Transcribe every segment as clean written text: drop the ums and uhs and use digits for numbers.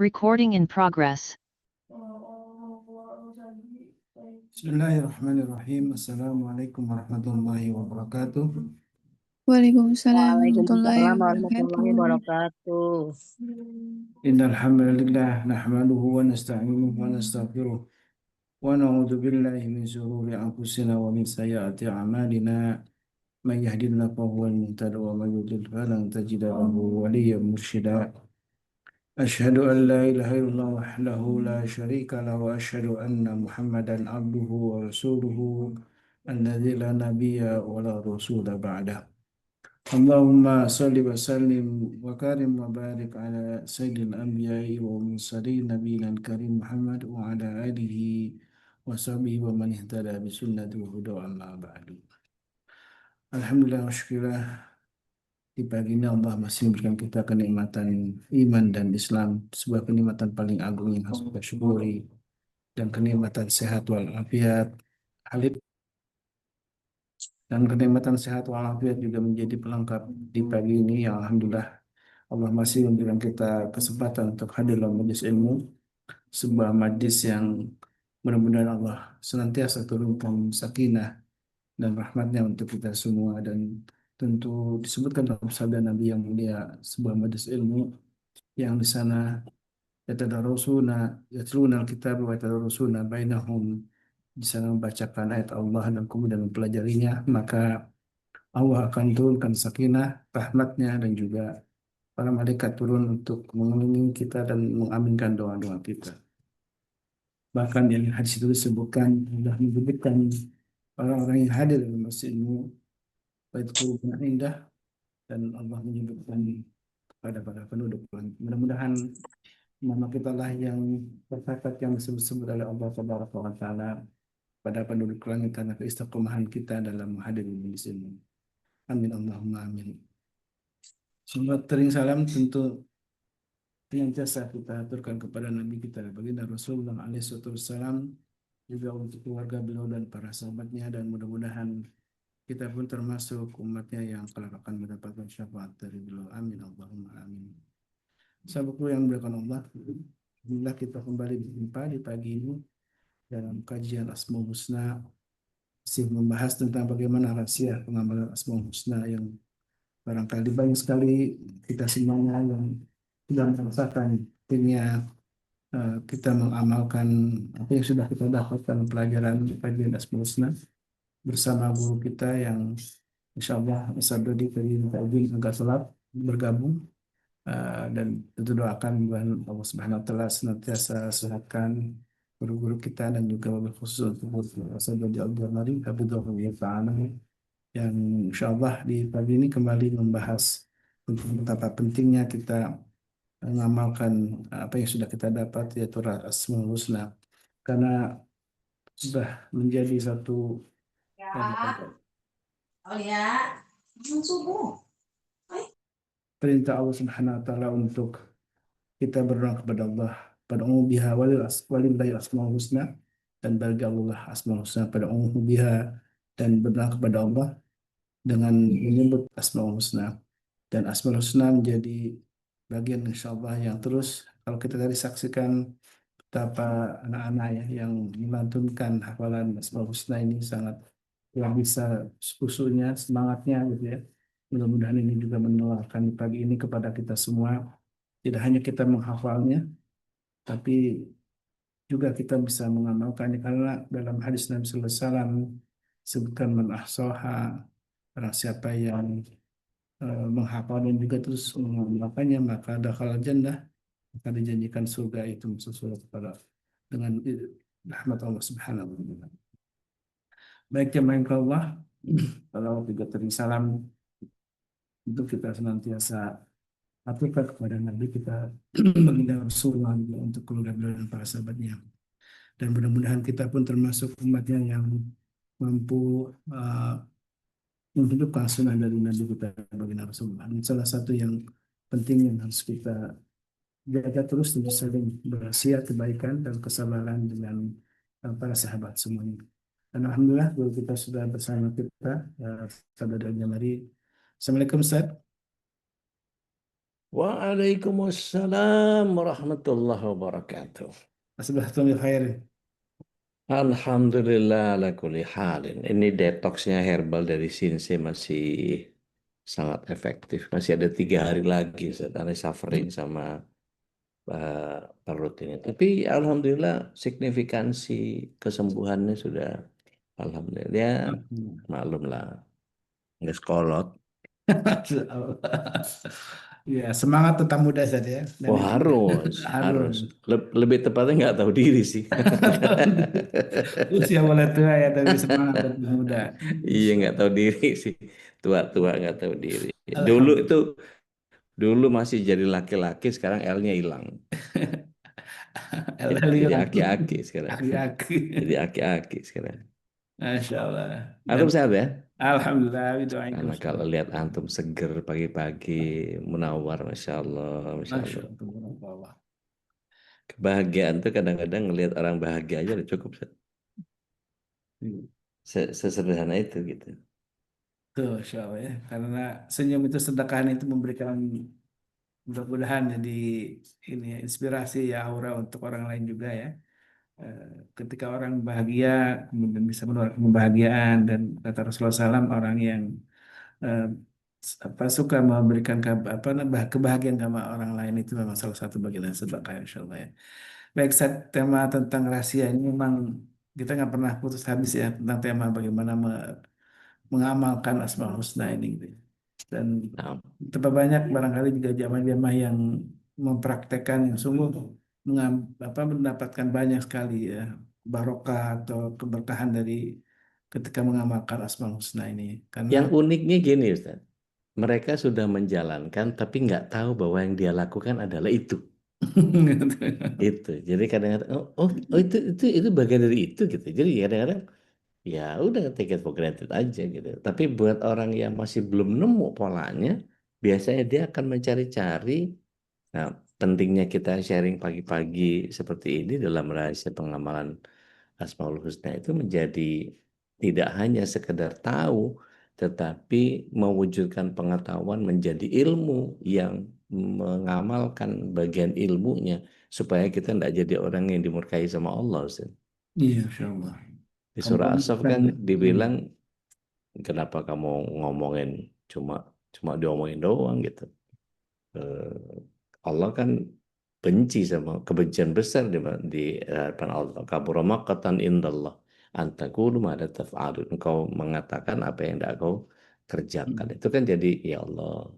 Recording in progress. Bismillahirrahmanirrahim. Assalamualaikum warahmatullahi wabarakatuh. Waalaikumsalam warahmatullahi Waalaikumsalam wabarakatuh. warahmatullahi wabarakatuh. Innal hamdalillah nahmaduhu wa nasta'inuhu wa nastaghfiruh wa na'udzu billahi min shururi anfusina wa min sayyiati a'malina. Man yahdihillahu fahuwal muhtadi wa man yudlil falan tajida lahu waliyyan mursyida. Asyhadu an la ilaha illallah wahdahu la syarika lahu wa asyhadu anna Muhammadan abduhu wa rasuluhu alladzi la nabiyya wa la rasula ba'da. Allahumma salli wa sallim wa karim wa barik ala sayyidil anbiya'i wa mursalin nabiyina karim Muhammad wa ala alihi wa sahbihi wa man ihtada bi sunnati wa huda amma ba'du. Alhamdulillah wa syukurlah, di pagi ini Allah masih memberikan kita kenikmatan iman dan Islam, sebuah kenikmatan paling agung yang harus kita syukuri, dan kenikmatan sehat walafiat. Dan kenikmatan sehat walafiat juga menjadi pelengkap di pagi ini yang alhamdulillah Allah masih memberikan kita kesempatan untuk hadir dalam majelis ilmu, sebuah majelis yang mudah-mudahan Allah senantiasa turunkan sakinah dan rahmatnya untuk kita semua. Dan tentu disebutkan dalam sabda Nabi yang mulia, sebuah majelis ilmu yang di sana yatluna alkitab wa yatadarusuna bainahum, di sana membacakan ayat Allah dan kemudian mempelajarinya, maka Allah akan turunkan sakinah, rahmatnya, dan juga para malaikat turun untuk mengelilingi kita dan mengaminkan doa-doa kita. Bahkan yang hadis itu disebutkan sudah menyebutkan orang-orang yang hadir dalam masjid ini, bait qulubun indah, dan Allah menyebutkan kepada para penduduk. Mudah-mudahan nama kita lah yang tercatat, yang disebut-sebut oleh Allah Subhanahu wa taala pada penduduk langit, karena keistiqomahan kita dalam menghadiri majelis ini. Amin Allahumma amin. Salawat tering salam tentu yang jasa kita aturkan kepada Nabi kita baginda Rasulullah alaihissalam, juga untuk keluarga beliau dan para sahabatnya, dan mudah-mudahan kita pun termasuk umatnya yang kelak akan mendapatkan syafaat dari beliau. Amin Allahumma amin. Sahabatku yang dimuliakan Allah, alhamdulillah kita kembali berjumpa di pagi ini dalam kajian Asmaul Husna, masih membahas tentang bagaimana rahasia pengamalan Asmaul Husna yang barangkali banyak sekali kita semuanya yang sudah merasakan akhirnya kita mengamalkan apa yang sudah kita dapatkan pelajaran kajian Asmaul Husna bersama guru kita yang insya Allah Sabdodi dari Tajin agak selap bergabung. Dan tentu doakan Allah Subhanahu wa taala senantiasa sehatkan guru-guru kita, dan juga wabil khusus untuk Sabdodi Al-Jamari Habibullah Ta'ala, yang insya Allah di pagi ini kembali membahas tentang betapa pentingnya kita mengamalkan apa yang sudah kita dapat, yaitu Asmaul Husna, karena sudah menjadi satu perintah Allah Subhanahu wa taala untuk kita berdoa kepada Allah, pada biha walillahi asmaul husna, dan bagi Allah asmaul husna pada biha, dan berdoa kepada Allah dengan menyebut asmaul husna. Dan asmaul husna menjadi bagian insyaallah yang terus kalau kita tadi saksikan betapa anak-anak ya yang melantunkan hafalan asmaul husna ini sangat luar biasa khususnya semangatnya gitu ya. Mudah-mudahan ini juga menularkan pagi ini kepada kita semua. Tidak hanya kita menghafalnya, tapi juga kita bisa mengamalkannya, karena dalam hadis Nabi Sallallahu Alaihi Wasallam sebutkan man ahsaha, barang siapa yang menghafal dan juga terus mengamalkannya, maka dakhala jannah, maka dijanjikan surga itu sesuai kepada dengan rahmat Allah Subhanahu wa taala. Baik jemaah Allah, kalau juga tering salam untuk kita senantiasa aturkan kepada Nabi kita baginda Rasulullah, untuk keluarga beliau dan para sahabatnya. Dan mudah-mudahan kita pun termasuk umatnya yang mampu menghidupkan sunnah dari Nabi kita baginda Rasulullah. Dan salah satu yang penting yang harus kita jaga terus untuk saling berwasiat kebaikan dan kesabaran dengan para sahabat semuanya. Dan alhamdulillah guru kita sudah bersama kita, Saudara Jamari. Assalamualaikum Ustaz. Waalaikumsalam warahmatullahi wabarakatuh. Asbahtum bil khair. Alhamdulillah ala kulli halin. Ini detoxnya herbal dari Sinse masih sangat efektif. Masih ada 3 hari lagi saya suffering sama perut ini. Tapi alhamdulillah signifikansi kesembuhannya sudah alhamdulillah. Ya, maklum lah. Nggak sekolot. Ya, semangat tetap muda saja ya. Dan Oh itu harus, harus. harus. Lebih tepatnya nggak tahu diri sih. Usia boleh tua ya, tapi semangat tetap muda. Iya nggak tahu diri sih, tua-tua nggak tahu diri. Dulu itu, Alhamdulillah. dulu masih jadi laki-laki, sekarang L-nya hilang. Jadi Alhamdulillah. aki-aki sekarang. Aki-aki. Jadi aki-aki sekarang. Masya Allah. Dan Antum sehat ya? Alhamdulillah, doain Karena kalau lihat antum seger pagi-pagi, munawar, masya Allah, masya Masya Allah. Allah. Kebahagiaan tuh kadang-kadang ngelihat orang bahagia aja udah cukup. Sesederhana itu gitu. Tuh, Masya Allah ya. Karena senyum itu sedekah itu memberikan mudah-mudahan jadi ini ya, inspirasi ya aura untuk orang lain juga ya. Eh, Ketika orang bahagia kemudian bisa menularkan kebahagiaan dan kata Rasulullah SAW orang yang eh, suka memberikan kebahagiaan sama orang lain itu memang salah satu bagian dari sedekah insya Allah ya. Baik, tema tentang rahasia ini memang kita nggak pernah putus habis ya tentang tema bagaimana mengamalkan Asmaul Husna ini gitu. Dan Nah, betapa banyak barangkali juga jamaah-jamaah yang mempraktekkan yang sungguh mendapatkan banyak sekali ya barokah atau keberkahan dari ketika mengamalkan Asmaul Husna ini. Karena yang uniknya gini Ustaz, mereka sudah menjalankan tapi nggak tahu bahwa yang dia lakukan adalah itu. Itu. Jadi kadang-kadang oh itu bagian dari itu gitu. Jadi kadang-kadang ya udah take it for granted aja gitu. Tapi buat orang yang masih belum nemu polanya, biasanya dia akan mencari-cari. Nah, pentingnya kita sharing pagi-pagi seperti ini dalam rahasia pengamalan Asmaul Husna itu menjadi tidak hanya sekedar tahu, tetapi mewujudkan pengetahuan menjadi ilmu yang mengamalkan bagian ilmunya supaya kita tidak jadi orang yang dimurkai sama Allah, Ustaz. iya, Insya Allah. Di Kamu surah As-Saff bukan, kan dibilang kenapa kamu ngomongin cuma cuma diomongin doang gitu. Eh, Allah kan benci sama kebencian besar di hadapan Allah. Kabura maqatan indallah antakulu ma la taf'alun. Engkau mengatakan apa yang tidak kau kerjakan. Itu kan jadi ya Allah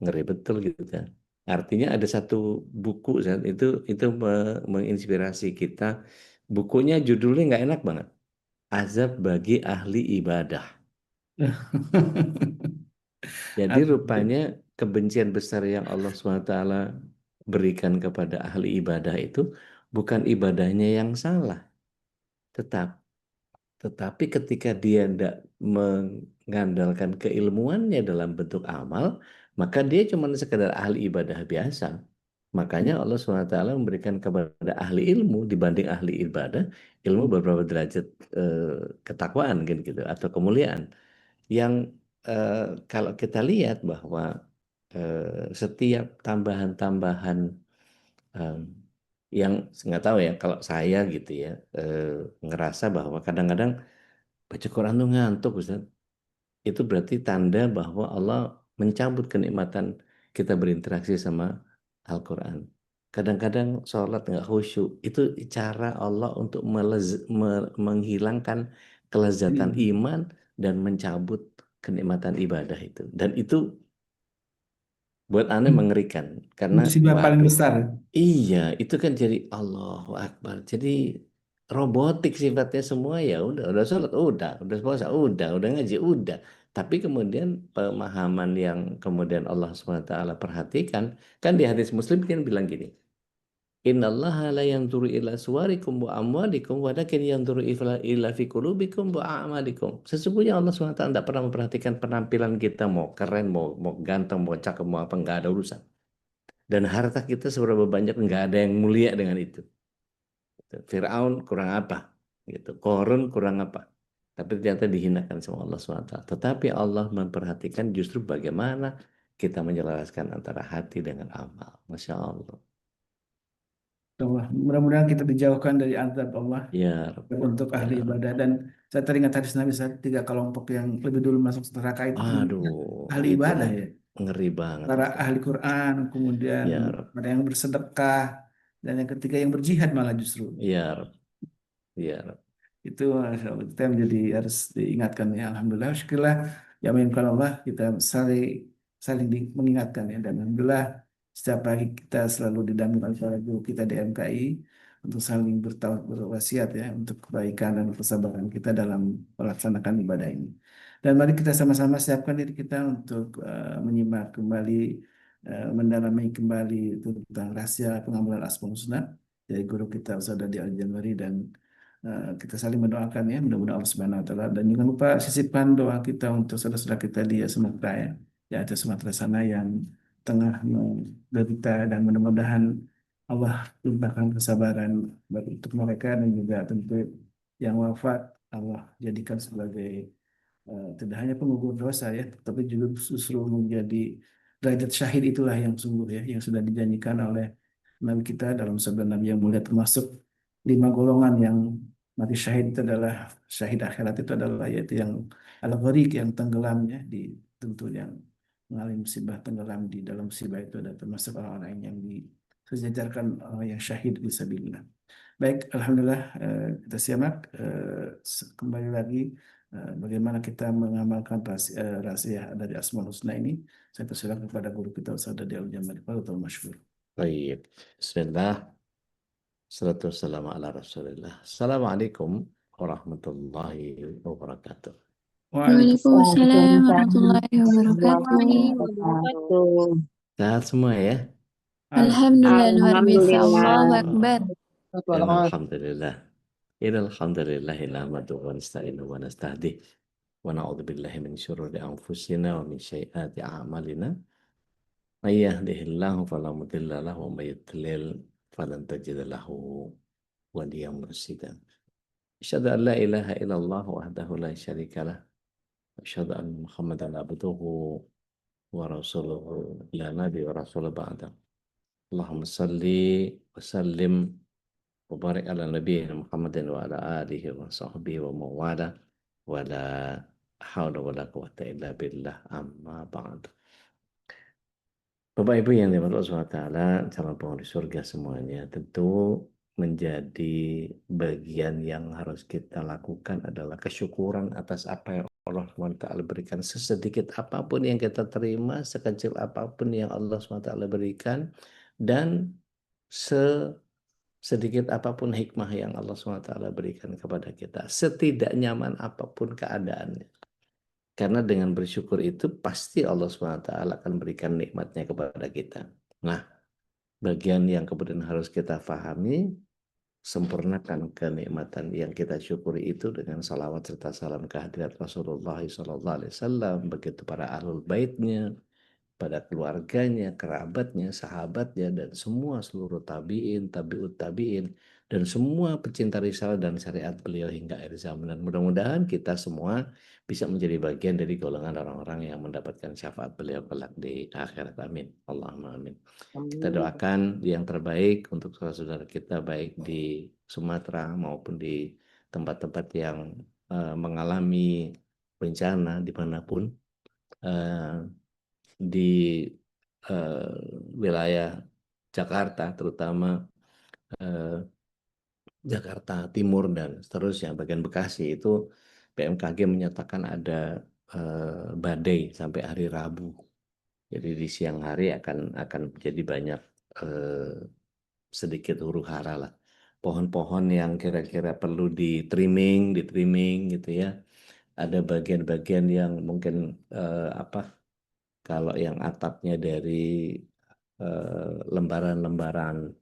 ngeri betul gitu kan. Artinya ada satu buku Zat, itu menginspirasi kita. Bukunya judulnya nggak enak banget. Azab bagi ahli ibadah. Jadi rupanya kebencian besar yang Allah SWT berikan kepada ahli ibadah itu bukan ibadahnya yang salah, tetap tetapi ketika dia tidak mengandalkan keilmuannya dalam bentuk amal, maka dia cuma sekedar ahli ibadah biasa. Makanya Allah SWT memberikan kepada ahli ilmu dibanding ahli ibadah, ilmu beberapa derajat ketakwaan gitu atau kemuliaan yang kalau kita lihat bahwa setiap tambahan-tambahan em, yang nggak tahu ya kalau saya gitu ya ngerasa bahwa kadang-kadang baca Quran tuh ngantuk Ustaz. Itu berarti tanda bahwa Allah mencabut kenikmatan kita berinteraksi sama Al-Quran. Kadang-kadang sholat nggak khusyuk. Itu cara Allah untuk menghilangkan kelezatan iman dan mencabut kenikmatan ibadah itu. Dan itu buat aneh mengerikan. Karena musibah paling waduh, besar. iya itu kan jadi Allahu Akbar. Jadi robotik sifatnya semua ya udah sholat, udah puasa, udah ngaji, udah. Tapi kemudian pemahaman yang kemudian Allah SWT perhatikan, kan di hadis Muslim kan bilang gini, Innallaha la yanzuru ila suwarikum wa amwalikum walakin yanzuru ila fi qulubikum wa a'malikum. Sesungguhnya Allah SWT tidak pernah memperhatikan penampilan kita mau keren, mau ganteng, mau cakep, mau apa, nggak ada urusan. Dan harta kita seberapa banyak nggak ada yang mulia dengan itu. Fir'aun kurang apa? Gitu. Korun kurang apa? Tapi ternyata dihinakan sama Allah SWT. Tetapi Allah memperhatikan justru bagaimana kita menyelaraskan antara hati dengan amal. Masya Allah. Allah. Mudah-mudahan kita dijauhkan dari azab Allah Ya Rabb, untuk ya ahli Rabb. ibadah. Dan saya teringat hadis Nabi saat tiga kelompok yang lebih dulu masuk neraka itu sebenarnya Aduh, ahli itu ibadah ya. ngeri banget Para itu. ahli Quran, kemudian Ya Rabb, ada yang bersedekah, dan yang ketiga yang berjihad malah justru. ya Rabb, ya Rabb. Itu Masya Allah, kita menjadi harus diingatkan ya. Alhamdulillah, syukurlah ya mengingatkan Allah, kita saling saling mengingatkan ya. Dan Alhamdulillah setiap pagi kita selalu didampingi oleh para guru kita di MKI untuk saling berwasiat ya untuk kebaikan dan kesabaran kita dalam melaksanakan ibadah ini. Dan mari kita sama-sama siapkan diri kita untuk menyimak kembali, mendalami kembali tentang rahasia pengambilan Asmaul Husna dari guru kita Ustaz Dadi Al-Jamari. Dan kita saling mendoakan ya, mudah-mudahan Allah Subhanahu wa taala. Dan jangan lupa sisipkan doa kita untuk saudara-saudara kita di Sumatera ya, di Aceh Sumatera sana yang tengah menderita, dan mudah-mudahan Allah limpahkan kesabaran bagi untuk mereka, dan juga tentu yang wafat Allah jadikan sebagai tidak hanya penggugur dosa ya, tapi juga justru menjadi derajat syahid. Itulah yang sungguh ya, yang sudah dijanjikan oleh Nabi kita dalam sabda Nabi yang mulia, termasuk 5 golongan yang mati syahid itu adalah syahid akhirat itu adalah yaitu yang al-gharik, yang tenggelamnya di, tentu yang mengalami musibah tenggelam di dalam musibah itu, dan termasuk orang-orang yang disejajarkan orang yang syahid fisabilillah. Baik, alhamdulillah, kita simak kembali lagi bagaimana kita mengamalkan rahasia dari Asmaul Husna ini. Saya persilakan kepada guru kita Ustaz Dadi Al-Jamali. Fadhil masykur. Baik. Bismillah. Salatu wassalamu ala Rasulillah. Assalamualaikum warahmatullahi wabarakatuh. Waalaikumsalam warahmatullahi Warahmatullahi wabarakatuh. wabarakatuh. Sehat semua ya? Alhamdulillah, luar biasa. Alhamdulillah. Allahu Akbar. Alhamdulillah. Alhamdulillahi nahmaduhu wa nasta'inuhu wa nasta'hdih. Wa na'udzu billahi min syururi anfusina wa min sayyiati a'malina. May yahdihillahu fala mudilla lahu wa may yudlil falan tajid lahu waliyyan mursyida. Asyhadu an la ilaha illallah wahdahu la syarika lah. Asyhadu anna Muhammadan abduhu wa rasuluhu la nabi wa rasul ba'da. Allahumma salli wa sallim wa barik ala nabiyina Muhammadin wa ala alihi wa sahbihi wa mawala wa la hawla wa la quwata illa billah, amma ba'd. Bapak Ibu yang dirahmati Allah SWT, calon penghuni surga semuanya, tentu menjadi bagian yang harus kita lakukan adalah kesyukuran atas apa yang Allah SWT berikan. Sesedikit apapun yang kita terima, sekecil apapun yang Allah SWT berikan, dan sedikit apapun hikmah yang Allah SWT berikan kepada kita, setidak nyaman apapun keadaannya. Karena dengan bersyukur itu pasti Allah SWT akan berikan nikmatnya kepada kita. Nah, bagian yang kemudian harus kita pahami, sempurnakan kenikmatan yang kita syukuri itu dengan salawat serta salam kehadirat Rasulullah SAW, begitu para ahlul baitnya, pada keluarganya, kerabatnya, sahabatnya, dan semua seluruh tabi'in, tabi'ut tabi'in, dan semua pecinta risalah dan syariat beliau hingga akhir zaman. Dan mudah-mudahan kita semua bisa menjadi bagian dari golongan orang-orang yang mendapatkan syafaat beliau kelak di akhirat. Amin. Allahumma amin. Kita doakan yang terbaik untuk saudara-saudara kita baik di Sumatera maupun di tempat-tempat yang mengalami bencana dimanapun, di wilayah Jakarta, terutama Jakarta Timur dan seterusnya, bagian Bekasi itu BMKG menyatakan ada badai sampai hari Rabu. Jadi di siang hari akan jadi banyak sedikit huru hara lah. Pohon-pohon yang kira-kira perlu di trimming gitu ya. Ada bagian-bagian yang mungkin kalau yang atapnya dari lembaran-lembaran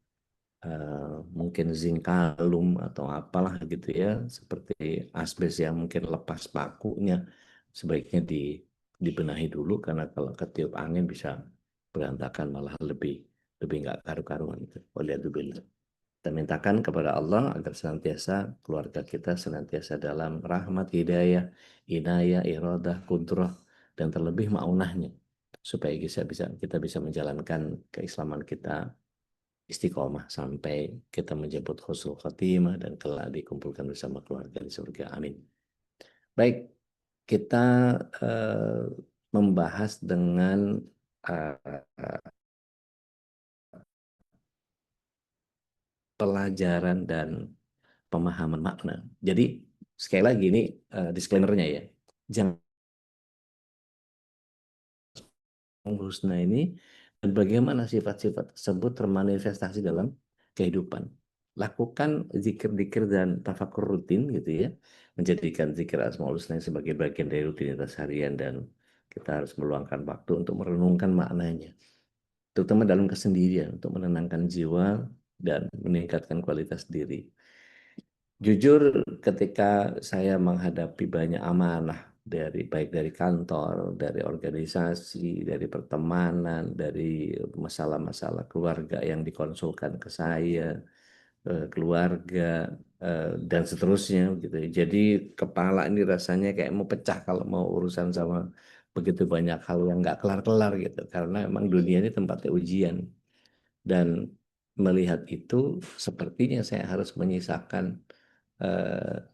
mungkin zinc kalum atau apalah gitu ya, seperti asbes yang mungkin lepas pakunya, sebaiknya dibenahi dulu, karena kalau ketiup angin bisa berantakan, malah lebih nggak karu-karuan gitu. Waliyadzubillah. Kita mintakan kepada Allah agar senantiasa keluarga kita senantiasa dalam rahmat, hidayah, inayah, iradah, kudrah, dan terlebih maunahnya. supaya kita bisa menjalankan keislaman kita istiqomah sampai kita menjemput husnul khatimah dan kelak dikumpulkan bersama keluarga di surga. Amin. Baik, kita membahas dengan pelajaran dan pemahaman makna. Jadi sekali lagi ini disclaimer-nya ya, jangan husna ini dan bagaimana sifat-sifat tersebut termanifestasi dalam kehidupan. Lakukan zikir-zikir dan tafakur rutin gitu ya, menjadikan zikir Asmaul Husna sebagai bagian dari rutinitas harian dan kita harus meluangkan waktu untuk merenungkan maknanya, terutama dalam kesendirian untuk menenangkan jiwa dan meningkatkan kualitas diri. Jujur ketika saya menghadapi banyak amanah baik dari kantor, dari organisasi, dari pertemanan, dari masalah-masalah keluarga yang dikonsulkan ke saya, keluarga dan seterusnya gitu. Jadi kepala ini rasanya kayak mau pecah kalau mau urusan sama begitu banyak hal yang nggak kelar-kelar gitu. Karena memang dunia ini tempatnya ujian dan melihat itu sepertinya saya harus menyisakan eh,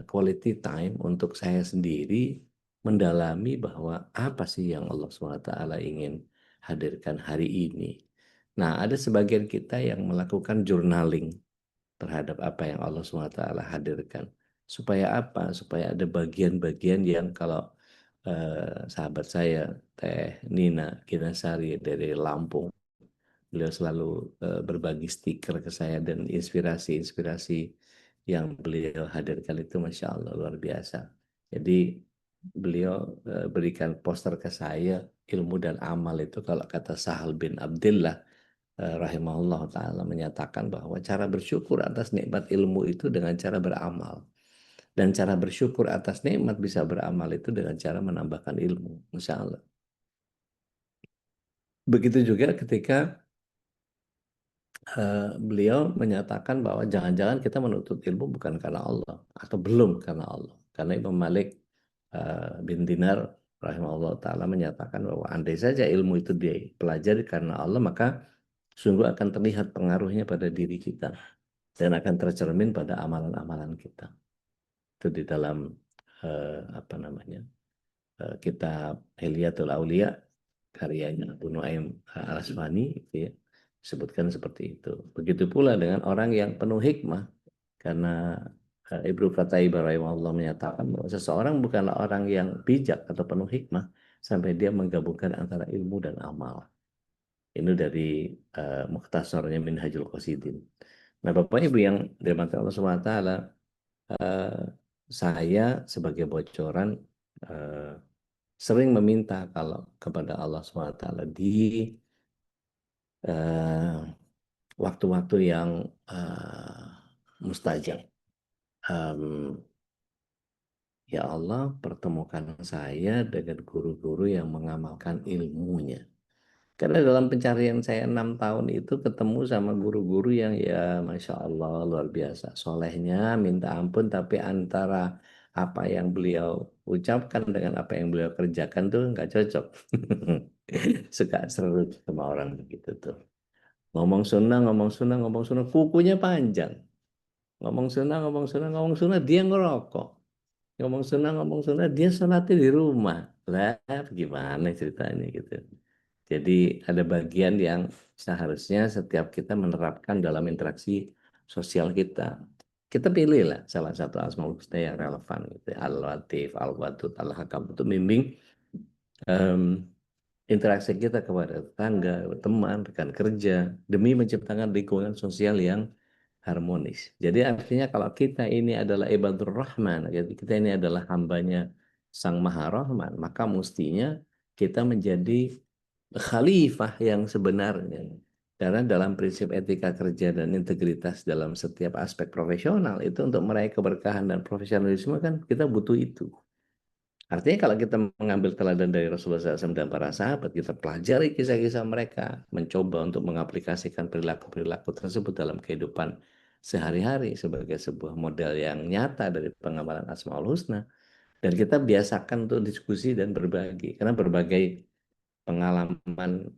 quality time untuk saya sendiri mendalami bahwa apa sih yang Allah SWT ingin hadirkan hari ini. Nah, ada sebagian kita yang melakukan journaling terhadap apa yang Allah SWT hadirkan. Supaya apa? Supaya ada bagian-bagian yang kalau sahabat saya, Teh Nina Kinasari dari Lampung, beliau selalu berbagi stiker ke saya dan inspirasi-inspirasi yang beliau hadirkan itu Masya Allah luar biasa. Jadi beliau berikan poster ke saya ilmu dan amal itu kalau kata Sahal bin Abdullah rahimahullah ta'ala menyatakan bahwa cara bersyukur atas nikmat ilmu itu dengan cara beramal. Dan cara bersyukur atas nikmat bisa beramal itu dengan cara menambahkan ilmu. Masya Allah. Begitu juga ketika beliau menyatakan bahwa jangan-jangan kita menuntut ilmu bukan karena Allah atau belum karena Allah. Karena Imam Malik bin Dinar rahimahullah ta'ala menyatakan bahwa andai saja ilmu itu dipelajari karena Allah, maka sungguh akan terlihat pengaruhnya pada diri kita dan akan tercermin pada amalan-amalan kita. Itu di dalam kitab Hilyatul Aulia karyanya Abu Nuaim Al-Asfahani gitu ya, disebutkan seperti itu. Begitu pula dengan orang yang penuh hikmah, karena Ibnu Qataibah rahimahullah menyatakan bahwa seseorang bukanlah orang yang bijak atau penuh hikmah sampai dia menggabungkan antara ilmu dan amal. Ini dari mukhtasarnya Minhajul Qasidin. Nah, Bapak Ibu yang dirahmati Allah SWT, saya sebagai bocoran sering meminta kalau kepada Allah SWT di waktu-waktu yang mustajab. Ya Allah, pertemukan saya dengan guru-guru yang mengamalkan ilmunya. Karena dalam pencarian saya 6 tahun itu ketemu sama guru-guru yang ya Masya Allah luar biasa. Solehnya minta ampun, tapi antara apa yang beliau ucapkan dengan apa yang beliau kerjakan tuh nggak cocok. Suka seru sama orang begitu tuh. Ngomong sunnah, ngomong sunnah, ngomong sunnah, kukunya panjang. Ngomong sunnah, ngomong sunnah, ngomong sunnah, dia ngerokok. Ngomong sunnah, dia sholatnya di rumah. Lah, gimana ceritanya gitu. Jadi ada bagian yang seharusnya setiap kita menerapkan dalam interaksi sosial kita. Kita pilih lah salah satu asmaul husna yang relevan gitu. Al-Latif, Al-Wadud, Al-Hakam untuk membimbing interaksi kita kepada tetangga, teman, rekan kerja demi menciptakan lingkungan sosial yang harmonis. Jadi artinya kalau kita ini adalah ibadur rahman, jadi kita ini adalah hambanya Sang Maha Rahman, maka mestinya kita menjadi khalifah yang sebenarnya. Karena dalam prinsip etika kerja dan integritas dalam setiap aspek profesional itu untuk meraih keberkahan dan profesionalisme kan kita butuh itu. Artinya kalau kita mengambil teladan dari Rasulullah SAW dan para sahabat, kita pelajari kisah-kisah mereka, mencoba untuk mengaplikasikan perilaku-perilaku tersebut dalam kehidupan sehari-hari sebagai sebuah model yang nyata dari pengamalan Asmaul Husna, Dan kita biasakan untuk diskusi dan berbagi, karena berbagai pengalaman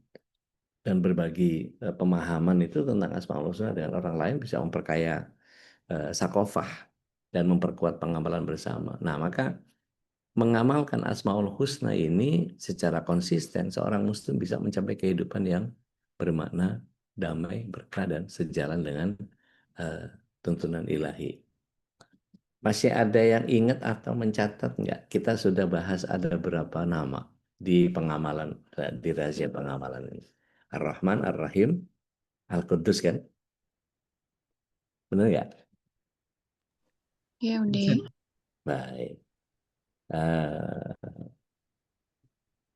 dan berbagi pemahaman itu tentang Asmaul Husna dengan orang lain bisa memperkaya sakofah dan memperkuat pengamalan bersama. Nah, maka mengamalkan Asmaul Husna ini secara konsisten, seorang muslim bisa mencapai kehidupan yang bermakna, damai, berkah, dan sejalan dengan tuntunan ilahi. Masih ada yang ingat atau mencatat nggak? Kita sudah bahas ada berapa nama di pengamalan, di rahasia pengamalan ini. Ar-Rahman, Ar-Rahim, Al-Qudus kan? Benar nggak? Ya udah. Baik.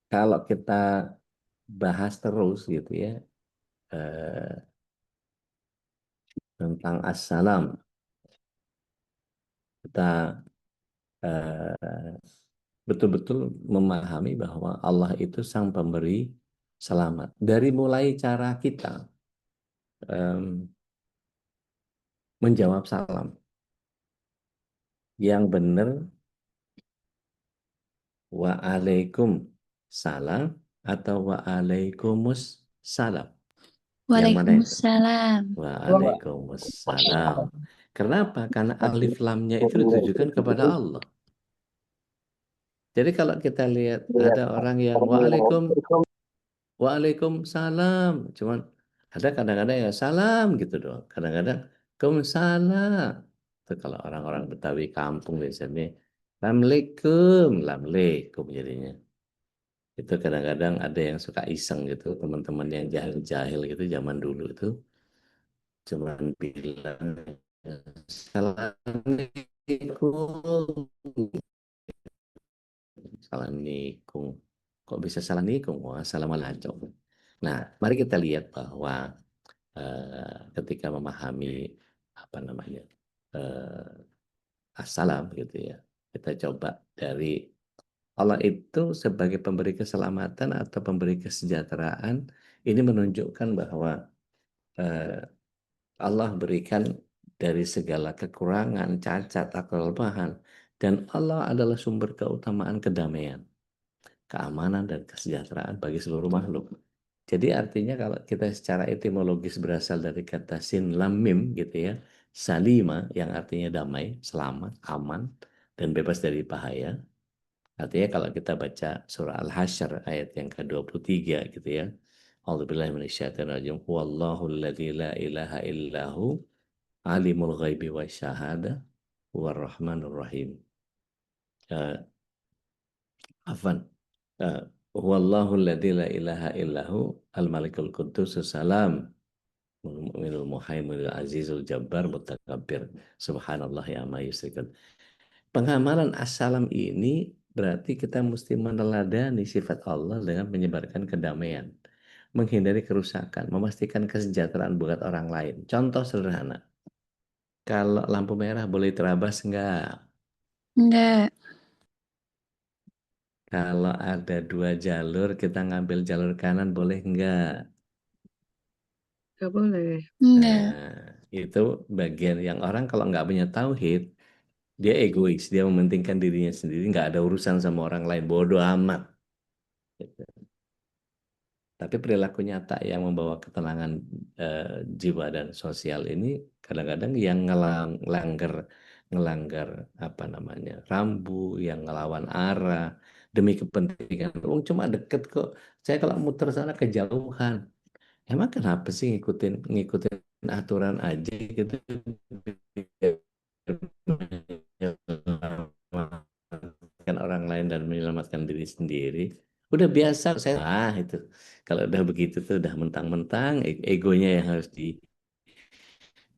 Kalau kita bahas terus gitu ya, tentang Assalam, kita betul-betul memahami bahwa Allah itu sang pemberi selamat. Dari mulai cara kita menjawab salam yang benar, waalaikumsalam atau waalaikumus salam. Yang mana itu? Waalaikumsalam. Waalaikumsalam. Kenapa? Karena alif lamnya itu ditujukan kepada Allah. Jadi kalau kita lihat ada orang yang waalaikumsalam, cuman ada kadang-kadang ya salam gitu doang. Kadang-kadang salam. Itu kalau orang-orang Betawi kampung biasanya lamleikum jadinya. Itu kadang-kadang ada yang suka iseng gitu, teman-teman yang jahil-jahil gitu zaman dulu itu cuman bilang assalamualaikum, assalamualaikum. Kok bisa assalamualaikum? Wah, assalamualaikum. Nah, mari kita lihat bahwa ketika memahami apa namanya assalam gitu ya, kita coba dari Allah itu sebagai pemberi keselamatan atau pemberi kesejahteraan, ini menunjukkan bahwa Allah berikan dari segala kekurangan, cacat, atau kelemahan, dan Allah adalah sumber keutamaan kedamaian, keamanan, dan kesejahteraan bagi seluruh makhluk. Jadi artinya kalau kita secara etimologis berasal dari kata sin lam mim gitu ya, salima yang artinya damai, selamat, aman, dan bebas dari bahaya. Artinya kalau kita baca surah Al-Hasyr ayat yang ke-23 gitu ya. A'udzubillahi minasyaitonirrajim. Huwallahu alladzi la ilaha illahu alimul ghaibi wasyahada huwar rahmanur rahim. Afan. Huwallahu alladzi la ilaha illahu al-malikul quddus salam mu'minul muhaiminul azizul jabbar mutakabbir subhanallah ya ma yusyrikun. Pengamalan assalam ini berarti kita mesti meneladani sifat Allah dengan menyebarkan kedamaian, menghindari kerusakan, memastikan kesejahteraan buat orang lain. Contoh sederhana, kalau lampu merah boleh terabas enggak? Enggak. Kalau ada 2 jalur, kita ngambil jalur kanan boleh enggak? Gak boleh. Enggak. Nah, itu bagian yang orang kalau nggak punya tauhid, dia egois, dia mementingkan dirinya sendiri, nggak ada urusan sama orang lain, bodoh amat. Gitu. Tapi perilaku nyata yang membawa ketenangan jiwa dan sosial ini kadang-kadang yang ngelanggar apa namanya rambu, yang ngelawan arah demi kepentingan. Cuma deket kok. Saya kalau muter sana kejauhan. Emang kenapa sih ngikutin aturan aja gitu? Menyelamatkan orang lain dan menyelamatkan diri sendiri. Udah biasa saya itu. Kalau udah begitu tuh udah mentang-mentang egonya yang harus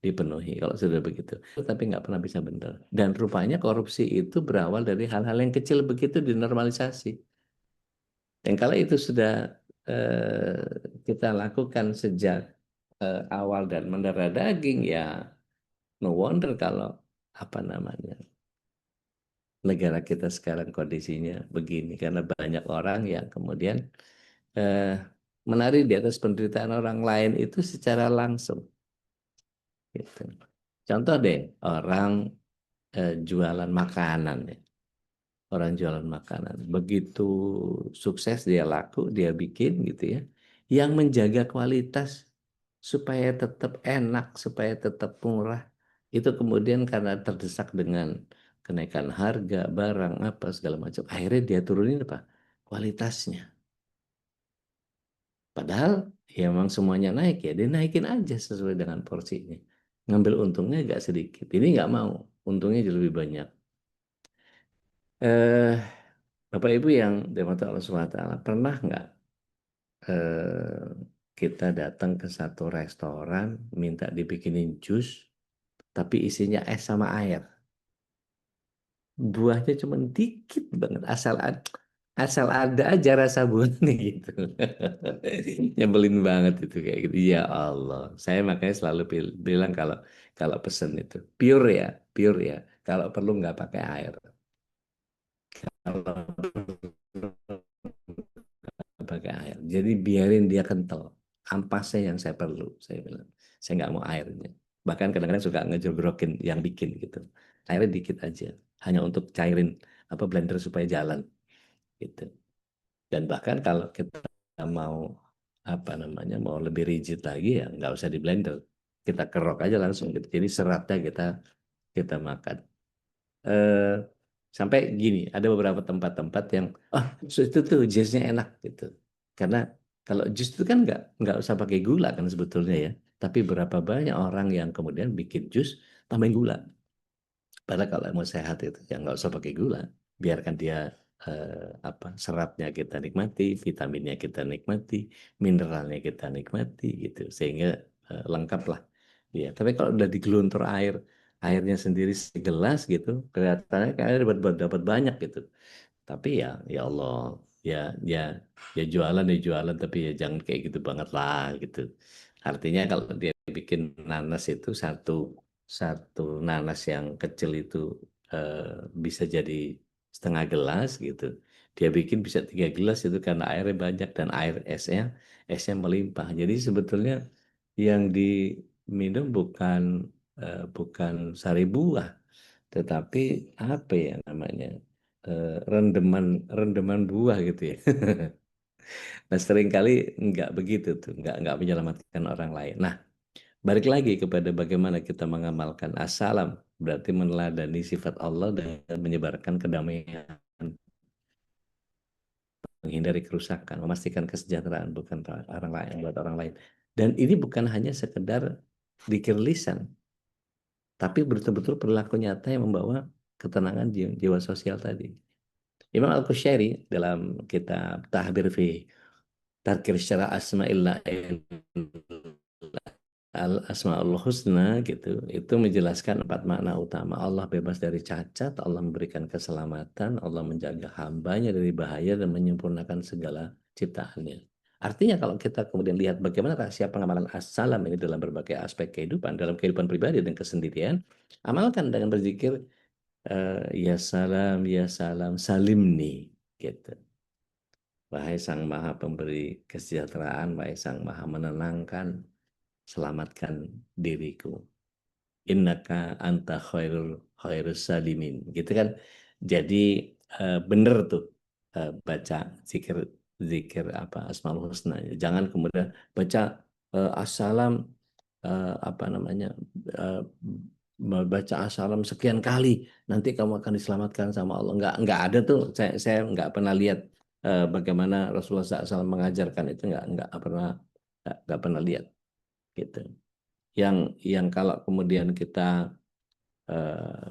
dipenuhi kalau sudah begitu. Tapi nggak pernah bisa benar. Dan rupanya korupsi itu berawal dari hal-hal yang kecil begitu dinormalisasi. Dan kalau itu sudah kita lakukan sejak awal dan mendarah daging ya no wonder kalau apa namanya negara kita sekarang kondisinya begini karena banyak orang yang kemudian menari di atas penderitaan orang lain itu secara langsung. Gitu. Contoh deh orang jualan makanan ya. orang jualan makanan. Begitu sukses dia laku, dia bikin gitu ya. Yang menjaga kualitas supaya tetap enak, supaya tetap murah. Itu kemudian karena terdesak dengan kenaikan harga, barang, apa segala macam. Akhirnya dia turunin apa? Kualitasnya. Padahal ya memang semuanya naik ya, dia naikin aja sesuai dengan porsinya. Ngambil untungnya agak sedikit. Ini nggak mau, untungnya jauh lebih banyak. Eh, Bapak Ibu yang dirahmati Allah SWT, pernah nggak eh, kita datang ke satu restoran, minta dibikinin jus, tapi isinya es sama air. Buahnya cuma dikit banget, asal ada aja rasa buahnya gitu. Nyebelin banget itu kayak gitu. Ya Allah, saya makanya selalu bilang kalau kalau pesen itu pure ya. Kalau perlu nggak pakai air. Kalau pakai air. Jadi biarin dia kental. Ampasnya yang saya perlu, saya bilang. Saya nggak mau airnya. Bahkan kadang-kadang suka ngejogrokin yang bikin gitu. Airnya dikit aja. Hanya untuk cairin apa blender supaya jalan gitu. Dan bahkan kalau kita mau apa namanya mau lebih rigid lagi ya nggak usah di blender. Kita kerok aja langsung gitu. Jadi seratnya kita makan. eh, Sampai gini, ada beberapa tempat-tempat yang, itu tuh jusnya enak gitu. Karena kalau jus itu kan nggak usah pakai gula kan sebetulnya ya. Tapi berapa banyak orang yang kemudian bikin jus tambahin gula. Padahal kalau mau sehat itu ya nggak usah pakai gula, biarkan dia apa seratnya kita nikmati, vitaminnya kita nikmati, mineralnya kita nikmati gitu, sehingga lengkap lah. Ya, tapi kalau udah digeluntur airnya sendiri segelas gitu, kelihatannya kayaknya dapat banyak gitu. Tapi ya Allah, ya ya ya jualan tapi ya jangan kayak gitu banget lah gitu. Artinya kalau dia bikin nanas itu satu satu nanas yang kecil itu eh, bisa jadi setengah gelas gitu. Dia bikin bisa 3 gelas itu karena airnya banyak dan esnya melimpah. Jadi sebetulnya yang diminum bukan sari buah, tetapi apa ya namanya rendeman rendeman buah gitu ya. Nah seringkali nggak begitu tuh, nggak menyelamatkan orang lain. Nah balik lagi kepada bagaimana kita mengamalkan as-salam, berarti meneladani sifat Allah dan menyebarkan kedamaian, menghindari kerusakan, memastikan kesejahteraan bukan orang lain buat orang lain. Dan ini bukan hanya sekedar zikir lisan, tapi betul-betul perilaku nyata yang membawa ketenangan jiwa sosial tadi. Imam Al-Qushayri dalam kitab Tahbir fi Tarkir Syara Asma'illah Al-Asma'ul Husna gitu, itu menjelaskan 4 makna utama. Allah bebas dari cacat, Allah memberikan keselamatan, Allah menjaga hambanya dari bahaya dan menyempurnakan segala ciptaannya. Artinya kalau kita kemudian lihat bagaimana rahasia pengamalan as-salam ini dalam berbagai aspek kehidupan, dalam kehidupan pribadi dan kesendirian, amalkan dengan berzikir, ya salam, salimni, gitu. Wahai Sang Maha Pemberi Kesejahteraan, wahai Sang Maha Menenangkan, selamatkan diriku. Innaka anta khairus salimin. Gitu kan. Jadi bener tuh baca zikir zikir apa Asmaul Husna. Jangan kemudian baca assalam apa namanya eh, baca assalam sekian kali nanti kamu akan diselamatkan sama Allah. Nggak ada tuh. Saya nggak pernah lihat bagaimana Rasulullah SAW mengajarkan itu, nggak pernah lihat gitu. Yang kalau kemudian kita eh,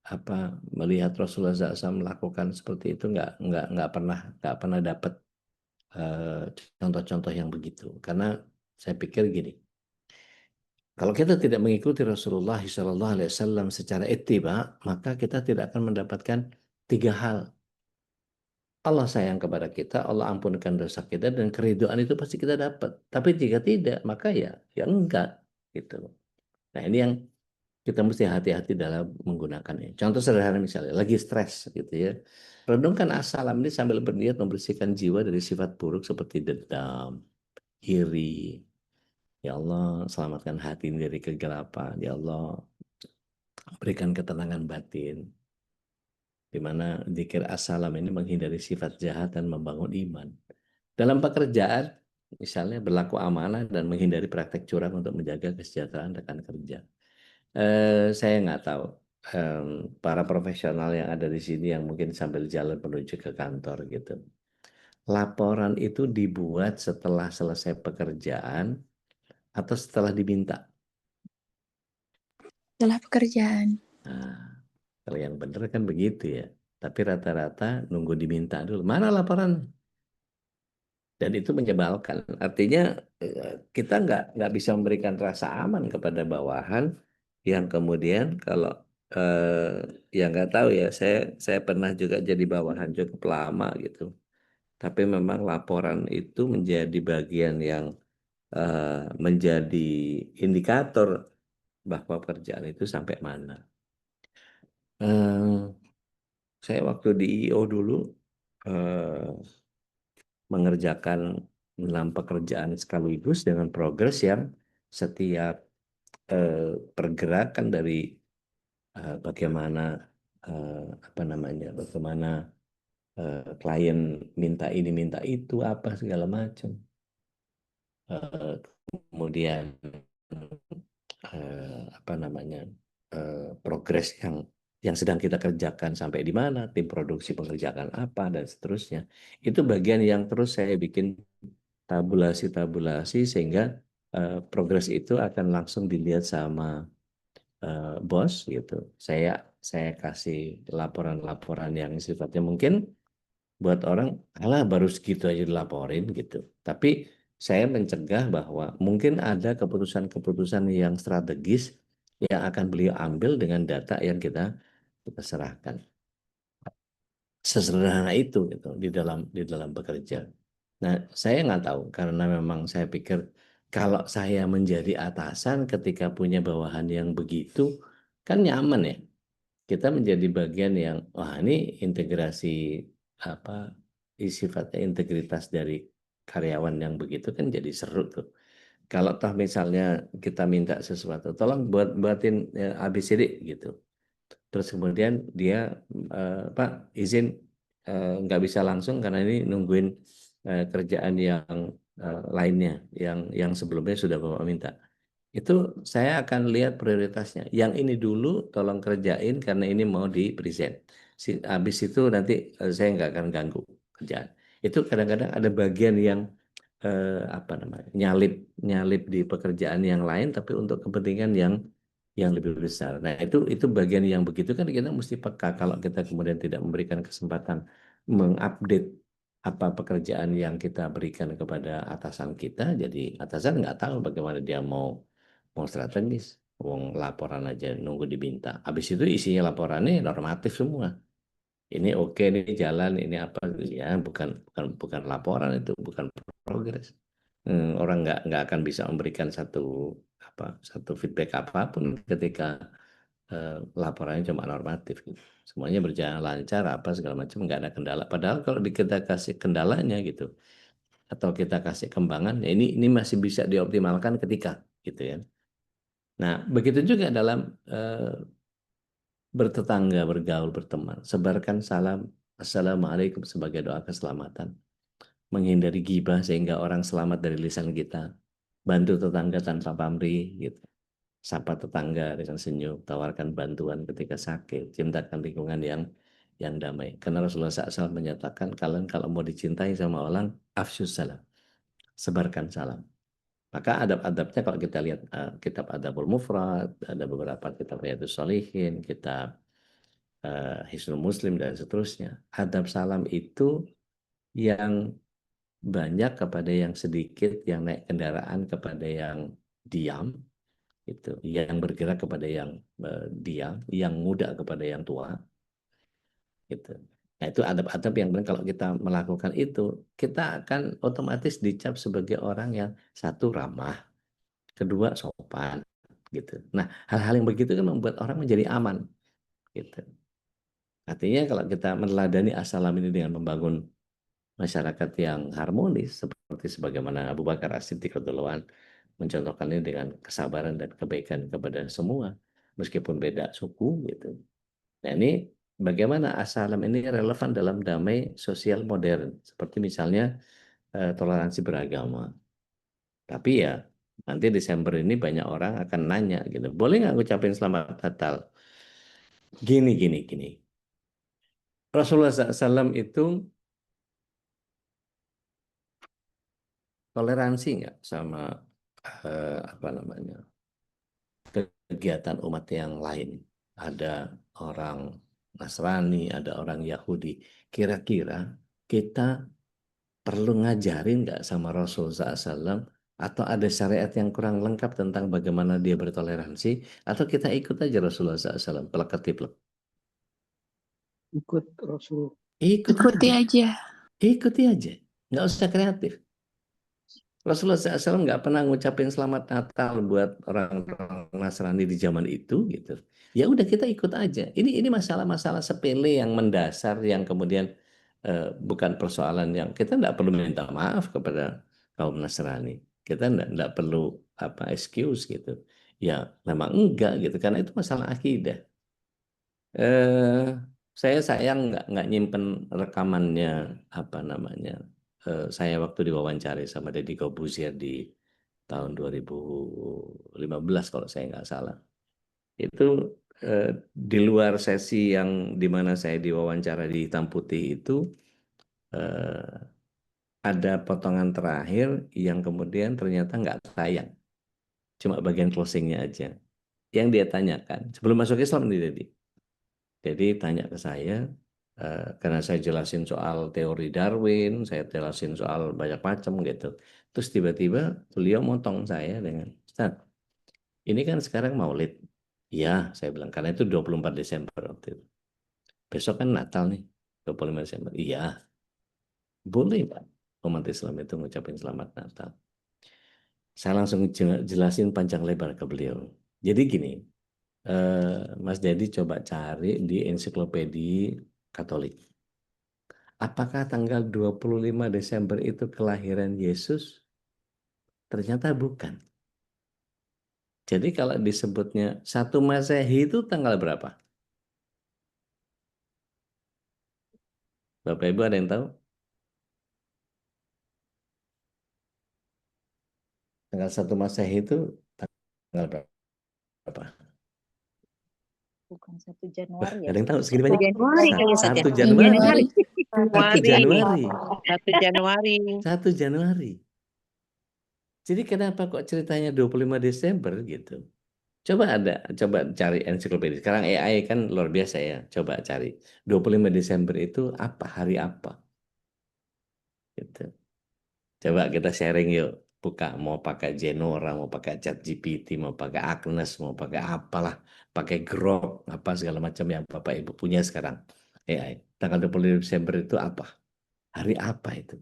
apa melihat Rasulullah SAW melakukan seperti itu, nggak pernah dapat eh, contoh-contoh yang begitu. Karena saya pikir gini, kalau kita tidak mengikuti Rasulullah SAW secara ittiba, maka kita tidak akan mendapatkan 3 hal. Allah sayang kepada kita, Allah ampunkan dosa kita, dan keridhaan itu pasti kita dapat. Tapi jika tidak, maka ya enggak gitu. Nah ini yang kita mesti hati-hati dalam menggunakannya. Contoh sederhana misalnya, lagi stres gitu ya. Renungkan as-salam ini sambil berniat membersihkan jiwa dari sifat buruk seperti dendam, iri. Ya Allah, selamatkan hati ini dari kegelapan. Ya Allah, berikan ketenangan batin, di mana zikir as-salam ini menghindari sifat jahat dan membangun iman. Dalam pekerjaan, misalnya berlaku amanah dan menghindari praktek curang untuk menjaga kesejahteraan rekan kerja. Saya nggak tahu para profesional yang ada di sini yang mungkin sambil jalan menuju ke kantor gitu. Laporan itu dibuat setelah selesai pekerjaan atau setelah diminta. Setelah pekerjaan. Nah, kalau yang benar kan begitu ya. Tapi rata-rata nunggu diminta dulu. Mana laporan? Dan itu menyebalkan. Artinya kita nggak bisa memberikan rasa aman kepada bawahan yang kemudian kalau yang nggak tahu ya. Saya pernah juga jadi bawahan cukup lama gitu. Tapi memang laporan itu menjadi bagian yang menjadi indikator bahwa pekerjaan itu sampai mana. Eh, saya waktu di IO dulu eh, mengerjakan 6 pekerjaan sekaligus dengan progres yang setiap pergerakan dari bagaimana apa namanya, bagaimana klien minta ini minta itu apa segala macam. Kemudian apa namanya progres yang sedang kita kerjakan sampai di mana, tim produksi mengerjakan apa dan seterusnya. Itu bagian yang terus saya bikin tabulasi sehingga progres itu akan langsung dilihat sama bos gitu. Saya kasih laporan-laporan yang sifatnya mungkin buat orang, alah baru segitu aja dilaporin gitu. Tapi saya mencegah bahwa mungkin ada keputusan-keputusan yang strategis yang akan beliau ambil dengan data yang kita serahkan. Sesederhana itu gitu di dalam bekerja. Nah, saya nggak tahu karena memang saya pikir kalau saya menjadi atasan ketika punya bawahan yang begitu kan nyaman ya. Kita menjadi bagian yang wah ini integrasi apa sifatnya integritas dari karyawan yang begitu kan jadi seru tuh. Kalau toh misalnya kita minta sesuatu, tolong buatin ABCD gitu. Terus kemudian dia Pak izin nggak bisa langsung karena ini nungguin kerjaan yang lainnya yang sebelumnya sudah Bapak minta. Itu saya akan lihat prioritasnya. Yang ini dulu tolong kerjain karena ini mau di present. Habis itu nanti saya nggak akan ganggu kerjaan. Itu kadang-kadang ada bagian yang apa namanya nyalip nyalip di pekerjaan yang lain tapi untuk kepentingan yang lebih besar. Nah itu bagian yang begitu kan kita mesti peka kalau kita kemudian tidak memberikan kesempatan mengupdate apa pekerjaan yang kita berikan kepada atasan kita, jadi atasan nggak tahu bagaimana dia mau strategis. Wong laporan aja nunggu diminta. Habis itu isinya laporannya normatif semua. Ini oke, ini jalan, ini apa ya bukan laporan itu, bukan progres. Orang nggak akan bisa memberikan satu feedback apapun ketika laporannya cuma normatif gitu. Semuanya berjalan lancar apa segala macam nggak ada kendala. Padahal kalau kita kasih kendalanya gitu atau kita kasih kembangan ya ini masih bisa dioptimalkan ketika gitu ya. Nah, begitu juga dalam bertetangga, bergaul, berteman. Sebarkan salam Assalamualaikum sebagai doa keselamatan. Menghindari gibah sehingga orang selamat dari lisan kita. Bantu tetangga tanpa pamrih gitu. Sapa tetangga dengan senyum, tawarkan bantuan ketika sakit, cintakan lingkungan yang damai. Karena Rasulullah SAW menyatakan kalian kalau mau dicintai sama orang, afsyus salam, sebarkan salam. Maka adab-adabnya kalau kita lihat kitab Adabul Mufrad, ada beberapa kitab Riyadhus Shalihin, kitab Hisnul Muslim dan seterusnya. Adab salam itu yang banyak kepada yang sedikit, yang naik kendaraan kepada yang diam, itu, yang bergerak kepada yang diam, yang muda kepada yang tua, gitu. Nah itu adab-adab yang benar kalau kita melakukan itu, kita akan otomatis dicap sebagai orang yang satu ramah, kedua sopan, gitu. Nah hal-hal yang begitu kan membuat orang menjadi aman, gitu. Artinya kalau kita meneladani as-salam ini dengan membangun masyarakat yang harmonis seperti sebagaimana Abu Bakar As-Siddiq radhiyallahu anhu mencontohkan ini dengan kesabaran dan kebaikan kepada semua, meskipun beda suku gitu. Nah ini bagaimana assalam ini relevan dalam damai sosial modern, seperti misalnya toleransi beragama. Tapi ya nanti Desember ini banyak orang akan nanya gitu, boleh nggak ngucapin selamat Natal? Gini. Rasulullah SAW itu toleransi nggak sama apa namanya kegiatan umat yang lain? Ada orang Nasrani, ada orang Yahudi. Kira-kira kita perlu ngajarin nggak sama Rasul SAW atau ada syariat yang kurang lengkap tentang bagaimana dia bertoleransi atau kita ikut aja Rasulullah SAW plek-ketiplek. Ikut Rasul. Ikuti aja. Ikuti aja, nggak usah kreatif. Rasulullah SAW nggak pernah ngucapin selamat Natal buat orang-orang Nasrani di zaman itu gitu. Ya udah kita ikut aja. Ini masalah-masalah sepele yang mendasar yang kemudian bukan persoalan yang kita nggak perlu minta maaf kepada kaum Nasrani. Kita nggak perlu apa excuse gitu. Ya memang enggak gitu karena itu masalah akidah. Eh, saya sayang nggak nyimpen rekamannya apa namanya. Saya waktu diwawancari sama Deddy Corbuzier di tahun 2015 kalau saya nggak salah. Itu di luar sesi yang di mana saya diwawancara di Hitam Putih itu eh, ada potongan terakhir yang kemudian ternyata nggak tayang. Cuma bagian closingnya aja. Yang dia tanyakan sebelum masuk Islam nih Deddy. Jadi tanya ke saya, karena saya jelasin soal teori Darwin, saya jelasin soal banyak macam gitu. Terus tiba-tiba beliau motong saya dengan, Ustaz, ini kan sekarang Maulid. Iya, saya bilang, karena itu 24 Desember waktu itu. Besok kan Natal nih, 25 Desember. Iya, boleh Pak. Umat Islam itu ngucapin Selamat Natal. Saya langsung jelasin panjang lebar ke beliau. Jadi gini, Mas Dedi coba cari di ensiklopedi Katolik. Apakah tanggal 25 Desember itu kelahiran Yesus? Ternyata bukan. Jadi kalau disebutnya 1 Masehi itu tanggal berapa? Bapak Ibu ada yang tahu? Tanggal 1 Masehi itu tanggal berapa? Bukan 1 Januari ya. Ada yang tahu segini 1 banyak? Januari kali ya, Ustaz ya? 1 Januari. Januari. 1 Januari. 1 Januari. 1 Januari. Jadi kenapa kok ceritanya 25 Desember gitu? Coba cari ensiklopedia. Sekarang AI kan luar biasa ya. Coba cari 25 Desember itu apa, hari apa? Gitu. Coba kita sharing yuk. Buka mau pakai Genora, mau pakai ChatGPT, mau pakai Agnes, mau pakai apalah, pakai Grok, apa segala macam yang Bapak Ibu punya sekarang. AI. Tanggal 25 Desember itu apa? Hari apa itu?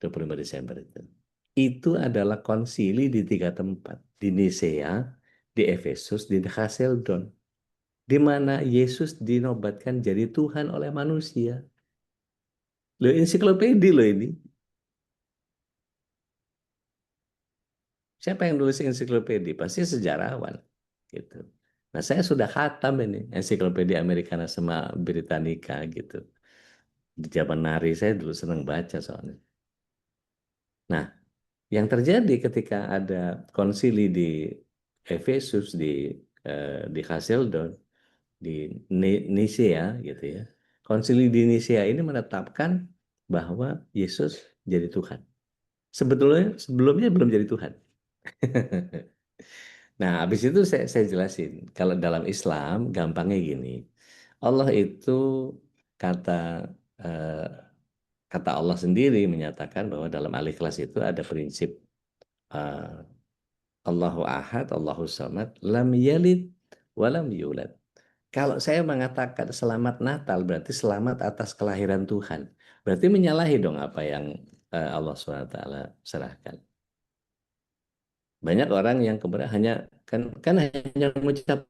25 Desember itu. Itu adalah konsili di 3 tempat. Di Nisea, di Efesus, di Haseldon. Di mana Yesus dinobatkan jadi Tuhan oleh manusia. Loh, ensiklopedi loh ini. Siapa yang nulis ensiklopedi? Pasti sejarawan. Gitu. Nah, saya sudah khatam ini ensiklopedia Americana sama Britannica gitu. Di zaman nari saya dulu senang baca soalnya. Nah, yang terjadi ketika ada konsili di Efesus, di Haseldon, di Nisea gitu ya. Konsili di Nisea ini menetapkan bahwa Yesus jadi Tuhan. Sebelumnya belum jadi Tuhan. Nah, habis itu saya jelasin. Kalau dalam Islam, gampangnya gini. Allah itu kata eh, kata Allah sendiri menyatakan bahwa dalam Al-Ikhlas itu ada prinsip eh, Allahu Ahad, Allahu Samad, lam yalid walam yulad. Kalau saya mengatakan selamat Natal berarti selamat atas kelahiran Tuhan. Berarti menyalahi dong apa yang Allah SWT serahkan. Banyak orang yang kemudian kan hanya mengucapkan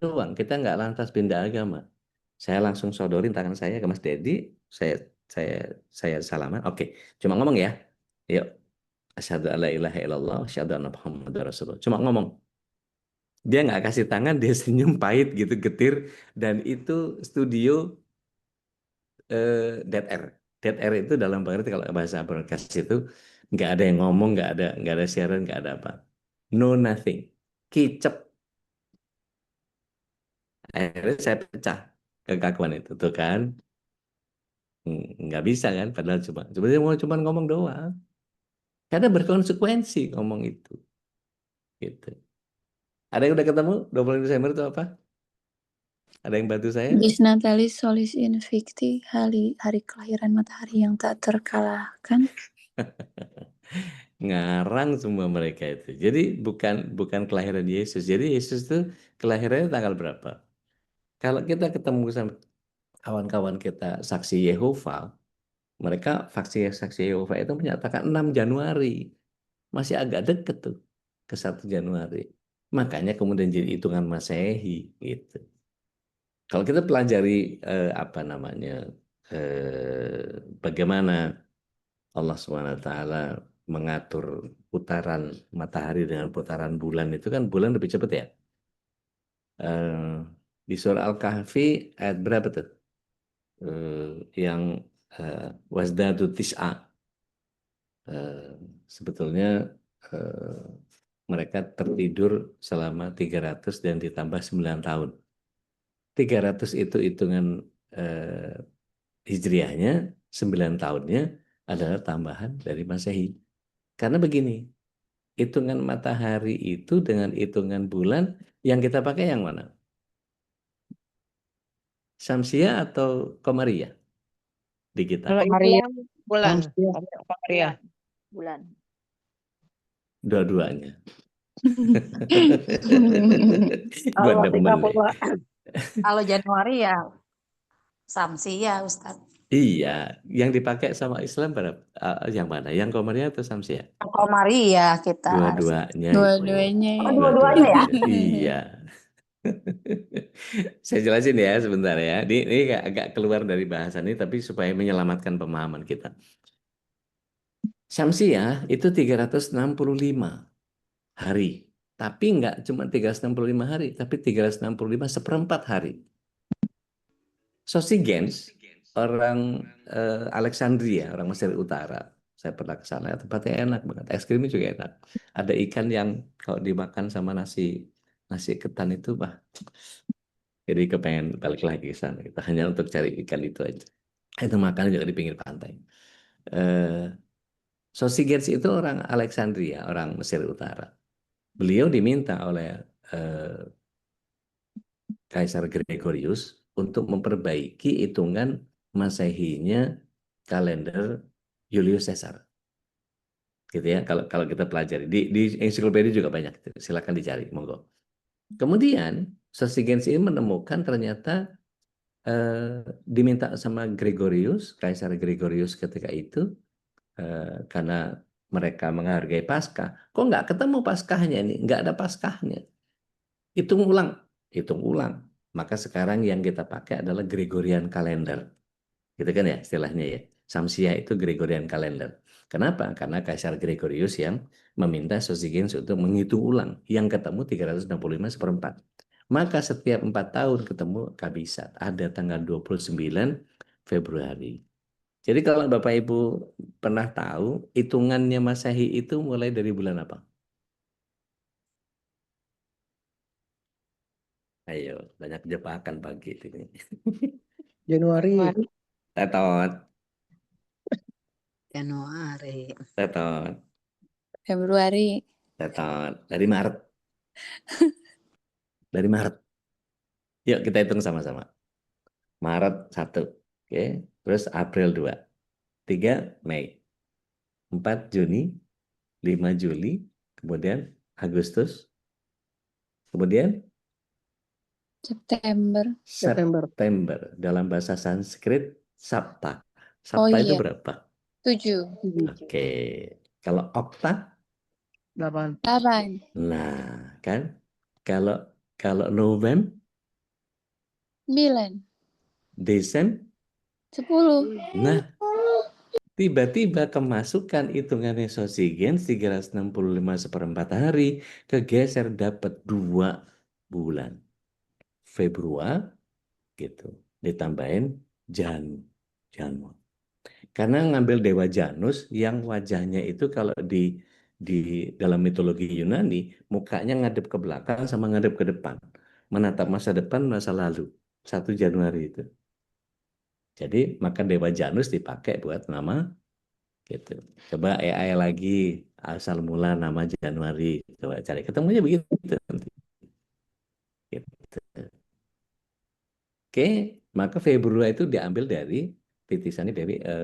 doang. Kita nggak lantas pindah agama. Saya langsung sodorin tangan saya ke Mas Dedi. Saya saya saya salaman. Oke, cuma ngomong ya. Yuk. Asyhadu alla ilaha illallah, asyhadu anna Muhammadar Rasulullah. Cuma ngomong. Dia nggak kasih tangan, dia senyum pahit gitu, getir, dan itu studio dead air. Dead air itu dalam pengerti kalau bahasa broadcast itu nggak ada yang ngomong, nggak ada siaran, nggak ada apa. No nothing. Kicep. Akhirnya saya pecah kekakuan itu tuh kan. Nggak bisa kan, padahal cuma dia mau cuma ngomong doang. Karena berkonsekuensi ngomong itu. Gitu. Ada yang udah ketemu 25 Desember itu apa? Ada yang bantu saya? Dis Natalis Solis Invicti, hari kelahiran matahari yang tak terkalahkan. Ngarang semua mereka itu. Jadi bukan kelahiran Yesus. Jadi Yesus itu kelahirannya tanggal berapa? Kalau kita ketemu sama kawan-kawan kita saksi Yehova, mereka saksi Yehova itu menyatakan 6 Januari. Masih agak deket tuh ke 1 Januari. Makanya kemudian jadi hitungan Masehi gitu. Kalau kita pelajari apa namanya bagaimana Allah SWT mengatur putaran matahari dengan putaran bulan itu kan bulan lebih cepat ya. Di surah Al-Kahfi ayat berapa tuh? Yang wasdadu tis'a. Sebetulnya mereka tertidur selama 300 dan ditambah 9 tahun. 300 itu hitungan Hijriahnya, 9 tahunnya adalah tambahan dari Masehi. Karena begini, hitungan matahari itu dengan hitungan bulan yang kita pakai yang mana? Syamsiah atau Qamariyah di kita? Kalau Maria bulan. Samsia. Kalau Maria. Bulan. Dua-duanya. Buat Kalau demen nih. 30 kalau Januari ya Samsi ya Ustadz. Iya, yang dipakai sama Islam berapa? Yang mana? Yang Qamariyah atau Syamsiah? Maria kita harus. Dua-duanya. Ibu. Dua-duanya ya. Oh, dua-duanya ya? Iya. Saya jelasin ya sebentar ya. Ini agak keluar dari bahasan ini tapi supaya menyelamatkan pemahaman kita. Syamsiah itu 365 hari. Tapi nggak cuma 365 hari, tapi 365 seperempat hari. Sosigens, orang Alexandria, orang Mesir Utara. Saya pernah ke sana, tempatnya enak banget. Es krimnya juga enak. Ada ikan yang kalau dimakan sama nasi ketan itu, bah, jadi kepengen balik lagi ke sana. Kita hanya untuk cari ikan itu aja. Itu makan juga di pinggir pantai. Sosigens itu orang Alexandria, orang Mesir Utara. Beliau diminta oleh Kaisar Gregorius untuk memperbaiki hitungan Masehinya kalender Julius Caesar. Gitu ya, kalau kita pelajari di ensiklopedia juga banyak, silakan dicari, monggo. Kemudian Sosigens ini menemukan ternyata diminta sama Gregorius, Kaisar Gregorius ketika itu karena mereka menghargai Paskah, kok nggak ketemu Paskahnya ini, nggak ada Paskahnya. Hitung ulang. Maka sekarang yang kita pakai adalah Gregorian Calendar. Gitu kan ya istilahnya ya. Samsia itu Gregorian Calendar. Kenapa? Karena Kaisar Gregorius yang meminta Sosigens untuk menghitung ulang. Yang ketemu 365 seperempat. Maka setiap 4 tahun ketemu Kabisat. Ada tanggal 29 Februari. Jadi kalau Bapak Ibu pernah tahu, hitungannya Masehi itu mulai dari bulan apa? Ayo, banyak jebakan pagi ini. Januari. Tetot, Januari. tetot, Februari. tetot. Dari Maret. Dari Maret. Yuk kita hitung sama-sama. Maret 1. Oke. Terus April 2. 3 Mei. 4 Juni. 5 Juli. Kemudian Agustus. Kemudian September. Dalam bahasa Sanskrit Sapta. Sapta itu iya. berapa? 7. Oke. Kalau okta? 8. 8. Nah, kan? Kalau November? 9. Desember? 10. Nah, tiba-tiba kemasukan hitungannya Sosigens 365 seperempat hari, kegeser dapat 2 bulan. Februari gitu. Ditambahin Janus. Karena ngambil dewa Janus yang wajahnya itu kalau di dalam mitologi Yunani, mukanya ngadep ke belakang sama ngadep ke depan. Menatap masa depan, masa lalu. 1 Januari itu. Jadi maka dewa Janus dipakai buat nama gitu. Coba AI lagi asal mula nama Januari. Coba cari ketemunya begitu nanti. Gitu. Oke, maka Februari itu diambil dari titisannya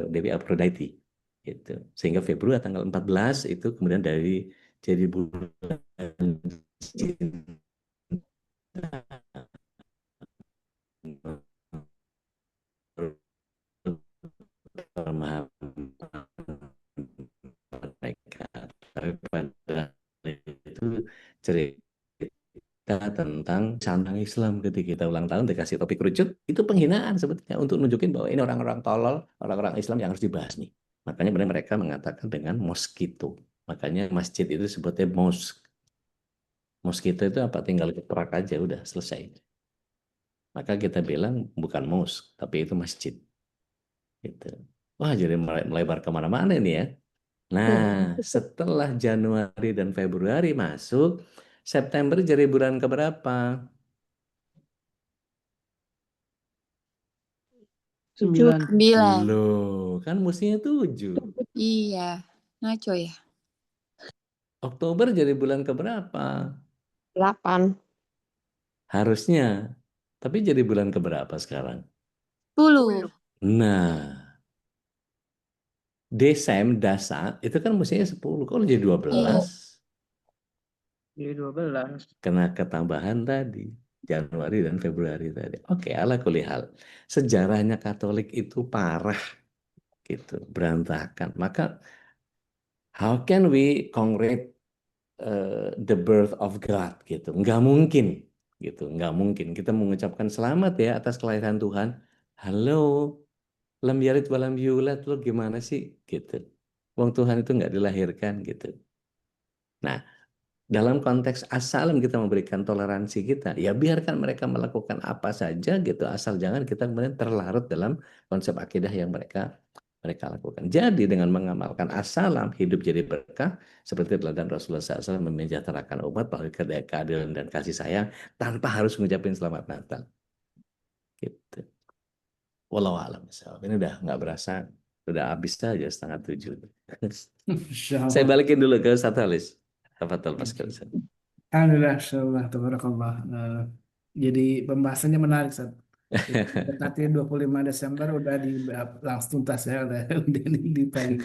Dewi Aphrodite. Gitu. Sehingga Februari tanggal 14 itu kemudian jadi bulan cinta. Mereka. Tapi pada itu cerita tentang santang Islam ketika kita ulang tahun dikasih topik rucut, itu penghinaan sebetulnya untuk nunjukin bahwa ini orang-orang tolol, orang-orang Islam yang harus dibahas nih. Makanya mereka mengatakan dengan moskito. Makanya masjid itu sebutnya mosque. Moskito itu apa? Tinggal ketrak aja udah selesai. Maka kita bilang bukan mosque, tapi itu masjid. Gitu. Wah, jadi melebar kemana-mana ini ya. Nah, setelah Januari dan Februari masuk, September jadi bulan keberapa? 9. 9. Loh, kan mestinya 7. Iya. Ngaco ya? Oktober jadi bulan keberapa? 8. Harusnya. Tapi jadi bulan keberapa sekarang? 10. Nah, Dasa itu kan mestinya 10. Kok jadi 12? Jadi 12. Kena ketambahan tadi. Januari dan Februari tadi. Oke, ala kulihal. Sejarahnya Katolik itu parah. Gitu, berantakan. Maka, how can we congregate the birth of God gitu? Nggak mungkin gitu, nggak mungkin kita mengucapkan selamat ya atas kelahiran Tuhan. Halo, lam yalid walam yulad, lo gimana sih gitu? Wong Tuhan itu nggak dilahirkan gitu. Nah, dalam konteks asal kita memberikan toleransi kita, ya biarkan mereka melakukan apa saja gitu, asal jangan kita kemudian terlarut dalam konsep akidah yang mereka lakukan. Jadi dengan mengamalkan asalam, hidup jadi berkah, seperti teladan Rasulullah SAW memenjaterakan umat melalui keadilan dan kasih sayang, tanpa harus mengucapkan selamat Natal. Gitu. Wallahu a'lam bishawab. Ini udah nggak berasa, udah habis saja 6:30. Insya Saya Allah. balikin dulu ke Satalis. Tafadhol Mas Kautsar. Alhamdulillah, Insyaallah, tabarakallah. Jadi pembahasannya menarik, Ustaz. Dekati 25 Desember udah langsung tuntas ya, udah di pagi.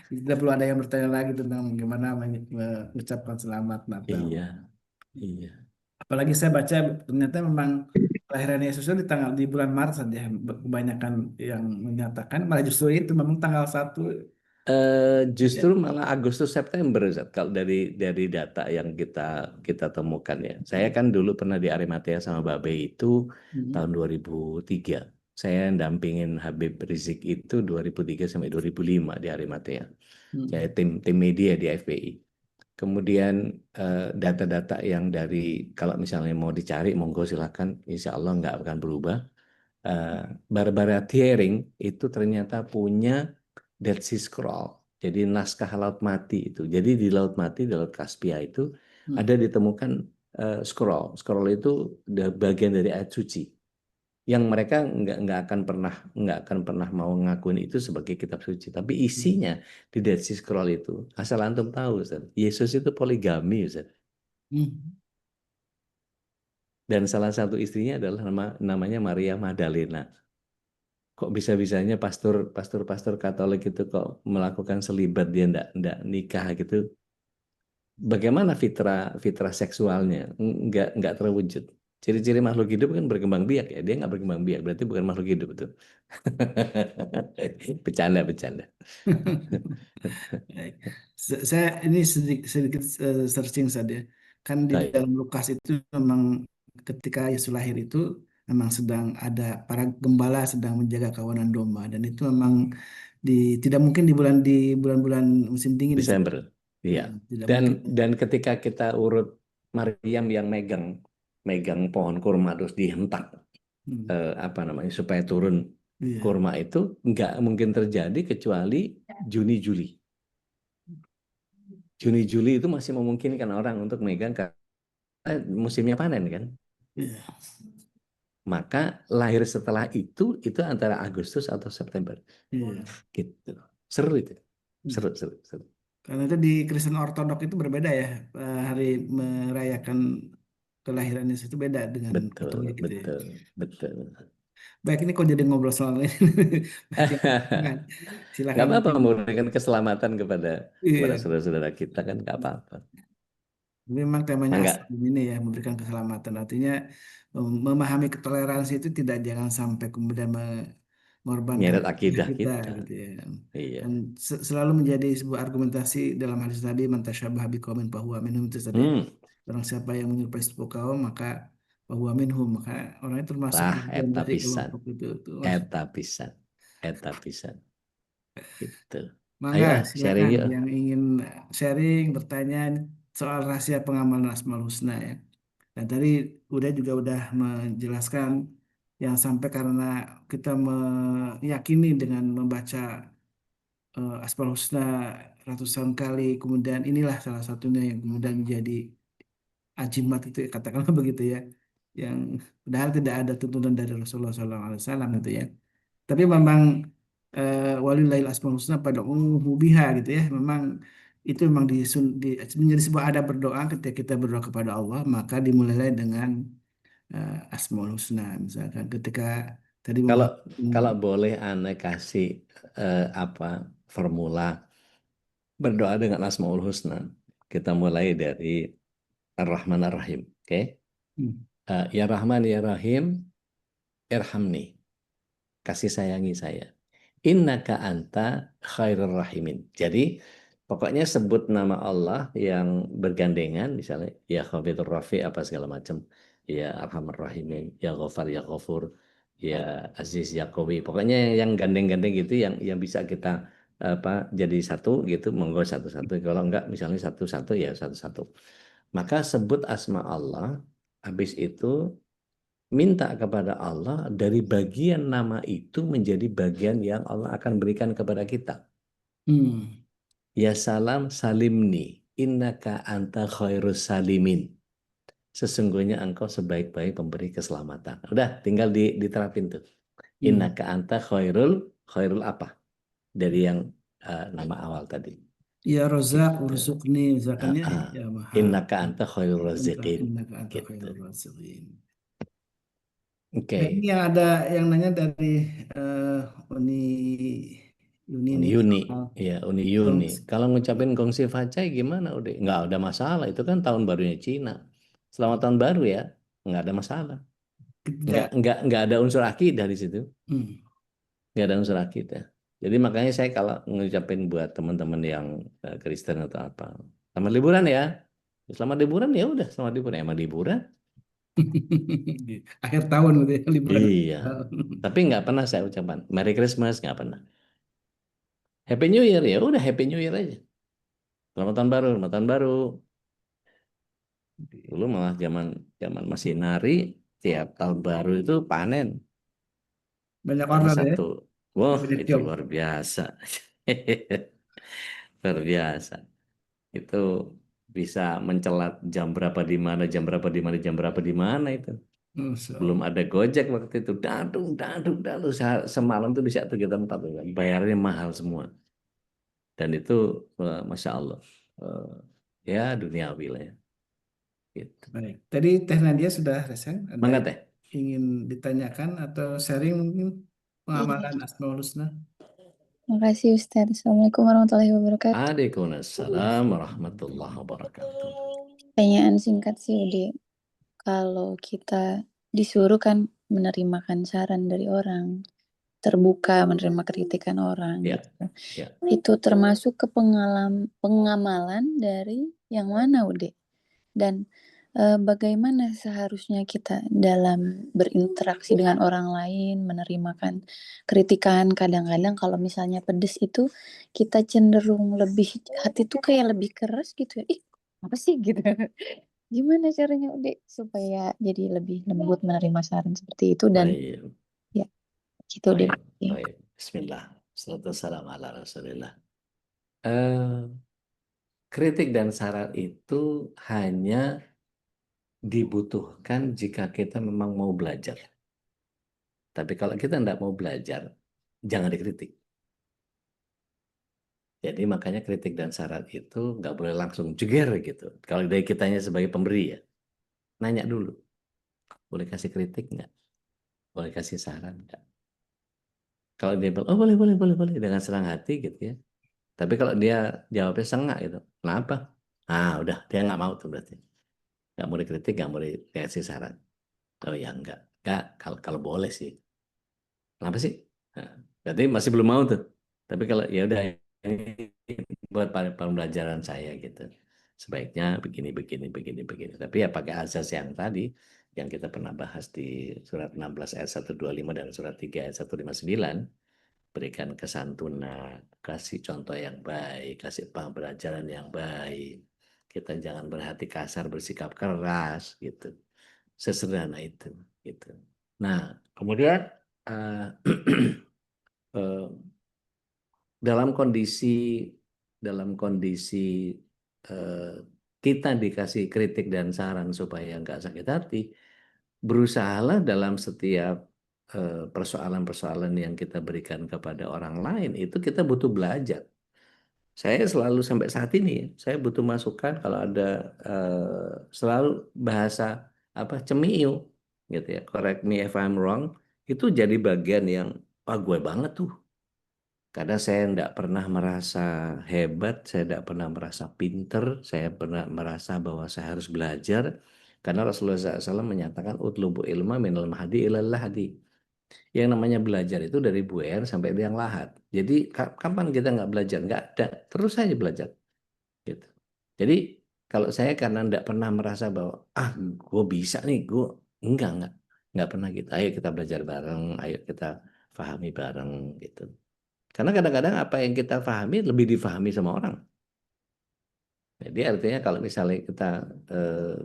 Tidak perlu ada yang bertanya lagi tentang bagaimana mengucapkan selamat Natal. Iya, iya. Apalagi saya baca ternyata memang kelahiran Yesus itu di bulan Maret saja. Kebanyakan yang menyatakan malah justru itu memang tanggal 1. Justru malah Agustus September Zat, kalau dari data yang kita temukan ya. Saya kan dulu pernah di Arimatea sama Babe itu tahun 2003. Saya dampingin Habib Rizik itu 2003 sampai 2005 di Arimatea. Saya tim media di FPI. Kemudian data-data yang kalau misalnya mau dicari, monggo silakan. Insya Allah nggak akan berubah. Barbara Thiering itu ternyata punya Dead Sea Scroll, jadi naskah Laut Mati itu. Jadi di Laut Mati, di Laut Kaspia itu ada ditemukan scroll. Scroll itu bagian dari ayat suci yang mereka nggak akan pernah mau ngakuin itu sebagai kitab suci. Tapi isinya di Dead Sea Scroll itu, asal antum tahu, Ustaz, Yesus itu poligami, Ustaz. Dan salah satu istrinya adalah namanya Maria Magdalena. Kok bisa-bisanya pastor Katolik itu kok melakukan selibat, dia enggak nikah gitu? Bagaimana fitrah seksualnya? Enggak terwujud. Ciri-ciri makhluk hidup kan berkembang biak ya. Dia nggak berkembang biak, berarti bukan makhluk hidup itu. Bercanda. Saya ini sedikit searching saja. Kan di Baik. dalam Lukas itu memang ketika Yesus lahir itu memang sedang ada para gembala sedang menjaga kawanan domba dan itu memang tidak mungkin di bulan-bulan musim dingin. Desember. Iya. Tidak Dan mungkin. ketika kita urut Maryam yang megang megang pohon kurma terus dihentak apa namanya supaya turun Iya. kurma itu nggak mungkin terjadi kecuali Juni Juli. Juni Juli itu masih memungkinkan orang untuk megang karena musimnya panen kan. Iya. Maka lahir setelah itu antara Agustus atau September. Iya. Gitu. Seru itu. Seru. Karena itu di Kristen Ortodok itu berbeda ya, hari merayakan kelahiran Yesus itu beda dengan Katolik gitu ya. Betul. Baik, ini kok jadi ngobrol soal ini. Nggak Silakan apa-apa mungkin. memberikan keselamatan kepada Iya, saudara-saudara kita kan nggak apa-apa. memang temanya Mangga. asal ini ya, memberikan keselamatan. Artinya memahami toleransi itu tidak jangan sampai kemudian mengorbankan Nyeret akidah akidah kita kita. gitu ya. Iya. Dan selalu menjadi sebuah argumentasi dalam hadis tadi, man tasyabaha biqaumin fahuwa minhum, itu tadi. Barang siapa yang menyerupai suatu kaum maka fahuwa minhum, maka orang itu termasuk bagian Eta dari pisan. kelompok itu. Eta pisan. Gitu. Mangga, Ayo sharing silakan yuk. yang ingin sharing, bertanya soal rahasia pengamalan Asmaul Husna ya. Dan tadi juga udah menjelaskan yang sampai karena kita meyakini dengan membaca Asmaul Husna ratusan kali, kemudian inilah salah satunya yang kemudian menjadi ajimat itu ya, katakanlah begitu ya. Yang padahal tidak ada tuntunan dari Rasulullah SAW gitu ya. Tapi memang walillahil asmaul husna pada biha gitu ya. Memang itu memang menjadi sebuah adab berdoa. Ketika kita berdoa kepada Allah maka dimulai dengan asmaul husna. Misalkan ketika tadi Kalau boleh Anda kasih apa formula berdoa dengan Asmaul Husna, kita mulai dari Ar-Rahman Ar-Rahim, oke? Ya Rahman ya Rahim, irhamni, kasih sayangi saya. Innaka anta khairur rahimin. Jadi pokoknya sebut nama Allah yang bergandengan, misalnya ya Khabidur Rafi apa segala macam, ya Arhamar Rahimin, ya Ghafar ya Ghafur, ya Aziz ya Qawi. Pokoknya yang gandeng-gandeng gitu yang bisa kita apa jadi satu gitu, monggo satu-satu. Kalau enggak misalnya satu-satu ya satu-satu. Maka sebut asma Allah, habis itu minta kepada Allah dari bagian nama itu menjadi bagian yang Allah akan berikan kepada kita. Ya salam salimni, innaka anta khairus salimin. Sesungguhnya engkau sebaik-baik pemberi keselamatan. Udah, tinggal diterapin tuh. Innaka anta khairul apa? Dari yang nama awal tadi. Ya Razak Gitu. urzuqni, misalkannya ya Maha. Innaka anta khairul raziqin. Innaka anta Gitu. khairul raziqin. Oke. Ini yang ada yang nanya dari Uni Yuni nih Uni, soal ya Uni. Kalau ngucapin Gongsi Facai gimana udah? Nggak ada masalah, itu kan tahun barunya Cina. Selamat tahun baru ya, nggak ada masalah. tidak. Nggak ada unsur akidah di situ. Nggak ada unsur akidah. Jadi makanya saya kalau ngucapin buat teman-teman yang Kristen atau apa, selamat liburan ya. Selamat liburan ya udah, selamat liburan. Emang liburan? Akhir tahun gitu ya, liburan. Iya. Tapi nggak pernah saya ucapan Merry Christmas, nggak pernah. Happy New Year ya udah Happy New Year aja. Selamat tahun baru, selamat tahun baru. Dulu malah zaman masih nari, tiap tahun baru itu panen. Banyak Karena orang ya. satu, wah Banyak itu job. luar biasa. Luar biasa. Itu bisa mencelat jam berapa di mana, jam berapa di mana, jam berapa di mana itu. Belum ada Gojek waktu itu. Dadung. Semalam tuh bisa tuh kita 4. Bayarnya mahal semua. Dan itu, Masya Allah. Ya duniawi lah ya. Gitu. Baik. Tadi Teh Nadia sudah resen. Ada Mangga yang Teh. ingin ditanyakan atau sharing mungkin pengamalan Asmaul Husna? Terima kasih Ustaz. Assalamualaikum warahmatullahi wabarakatuh. Waalaikumsalam warahmatullahi wabarakatuh. Pertanyaan singkat sih Udi. Kalau kita disuruh kan menerimakan saran dari orang, terbuka menerima kritikan orang Ya, gitu. ya. Itu termasuk ke pengamalan dari yang mana Udi? Dan bagaimana seharusnya kita dalam berinteraksi dengan orang lain, menerimakan kritikan. Kadang-kadang kalau misalnya pedes itu kita cenderung lebih, hati tuh kayak lebih keras gitu ya. Ih, apa sih gitu. Gimana caranya Ude supaya jadi lebih lembut menerima saran seperti itu dan Baik, ya gitu deh. baik, baik. Bismillah. Assalamualaikum ala Rasulillah. Eh, kritik dan saran itu hanya dibutuhkan jika kita memang mau belajar. Tapi kalau kita tidak mau belajar, jangan dikritik. Jadi makanya kritik dan saran itu nggak boleh langsung jeger gitu. Kalau dari kitanya sebagai pemberi ya, nanya dulu. Boleh kasih kritik nggak? Boleh kasih saran nggak? Kalau dia bilang, oh boleh, boleh, boleh, boleh, dengan senang hati gitu ya. Tapi kalau dia jawabnya sengak gitu, kenapa? Ah udah, dia nggak mau tuh berarti. Nggak mau dikritik, nggak mau dikasih saran. Oh ya enggak, kalau boleh sih. Kenapa sih? Nah, berarti masih belum mau tuh. Tapi kalau ya udah ini buat pembelajaran saya gitu. Sebaiknya begini, begini, begini, begini. Tapi ya pakai asas yang tadi yang kita pernah bahas di surat 16 ayat 125 dan surat 3 ayat 159. Berikan kesantunan, kasih contoh yang baik, kasih pembelajaran yang baik. Kita jangan berhati kasar, bersikap keras gitu. Sesederhana itu gitu. Nah, kemudian eh, eh, dalam kondisi eh, kita dikasih kritik dan saran supaya nggak sakit hati, berusahalah dalam setiap persoalan-persoalan yang kita berikan kepada orang lain itu kita butuh belajar. Saya selalu sampai saat ini, saya butuh masukan kalau ada selalu bahasa apa cemiu gitu ya, correct me if I'm wrong, itu jadi bagian yang wah gue banget tuh. Karena saya tidak pernah merasa hebat, saya tidak pernah merasa pinter, saya pernah merasa bahwa saya harus belajar. Karena Rasulullah SAW menyatakan utlubu ilma minal mahdi ilal lahdi. Yang namanya belajar itu dari buer sampai liang lahat. Jadi kapan kita nggak belajar? Nggak ada, terus saja belajar. Gitu. Jadi kalau saya karena tidak pernah merasa bahwa gue bisa nih, gue enggak pernah gitu. Ayo kita belajar bareng, ayo kita pahami bareng gitu. Karena kadang-kadang apa yang kita pahami lebih difahami sama orang. Jadi artinya kalau misalnya kita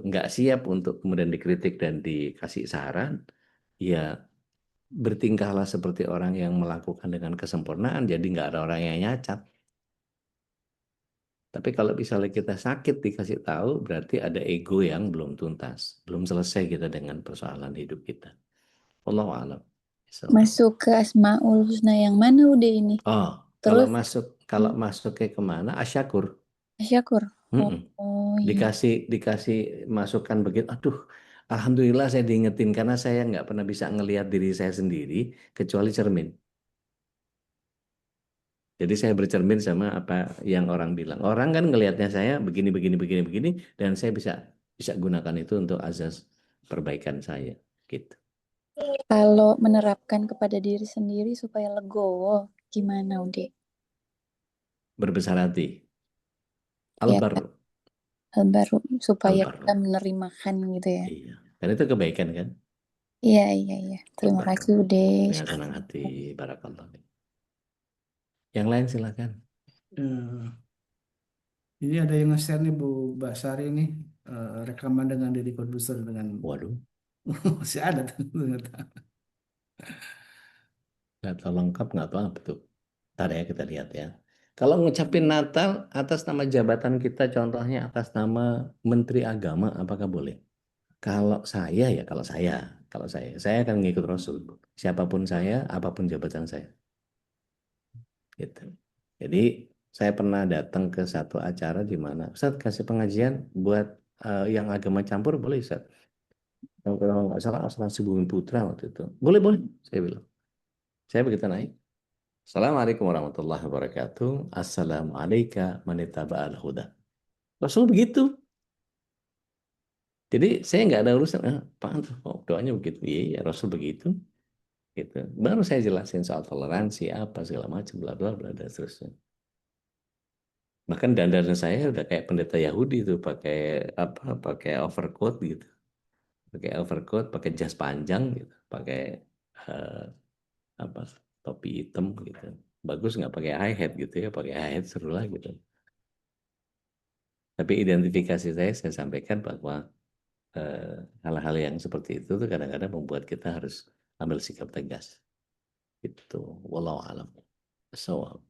nggak siap untuk kemudian dikritik dan dikasih saran, ya bertingkahlah seperti orang yang melakukan dengan kesempurnaan, jadi nggak ada orang yang nyacat. Tapi kalau misalnya kita sakit dikasih tahu, berarti ada ego yang belum tuntas, belum selesai kita dengan persoalan hidup kita. Wallahu a'lam. Masuk ke Asmaul Husna yang mana Ude ini? Oh, Terus kalau masuk ke kemana? Asyakur. Syakur. Mm-mm. Oh iya. Dikasih masukan begitu. Aduh, alhamdulillah saya diingetin karena saya nggak pernah bisa ngelihat diri saya sendiri kecuali cermin. Jadi saya bercermin sama apa yang orang bilang. Orang kan ngelihatnya saya begini, begini, begini, begini, dan saya bisa bisa gunakan itu untuk azas perbaikan saya, gitu. Kalau menerapkan kepada diri sendiri supaya legowo, gimana Ude? Berbesar hati, Ya, albar, hal baru supaya albar. kita menerimakan gitu ya. Iya, dan itu kebaikan kan, Iya, iya, iya. Terima albar. kasih Ude. Dengan senang hati, barakallah. Yang lain silakan. Eh, ini ada yang nge-share nih Bu Basari nih, rekaman dengan Deddy Corbuzier dengan Waduh, masih ada tuh ternyata. nggak tahu lengkap, nggak tahu apa tuh. Ntar ya kita lihat ya. Kalau ngucapin Natal atas nama jabatan kita, contohnya atas nama Menteri Agama, apakah boleh? Kalau saya akan ngikut Rasul. Siapapun saya, apapun jabatan saya. Gitu. Jadi saya pernah datang ke satu acara di mana Ustaz kasih pengajian buat yang agama campur boleh Ustaz. Kalau nggak salah asuransi Bumi Putra waktu itu. Boleh, boleh, saya bilang. Saya begitu naik. Assalamualaikum warahmatullahi wabarakatuh. Assalamualaikum manitaba'al huda. Rasul begitu. Jadi saya nggak ada urusan. Apaan tuh? Oh, doanya begitu. Iya, ya, Rasul begitu. Gitu. Baru saya jelasin soal toleransi apa segala macam bla bla bla dan seterusnya. Bahkan dandan saya udah kayak pendeta Yahudi tuh pakai apa? Pakai overcoat gitu. Pakai overcoat, pakai jas panjang gitu, pakai eh, apa? Topi hitam gitu. Bagus nggak pakai high hat gitu ya? Pakai high hat seru lah gitu. Tapi identifikasi saya sampaikan bahwa hal-hal yang seperti itu tuh kadang-kadang membuat kita harus ambil sikap tegas. Itu wallahu alam. So,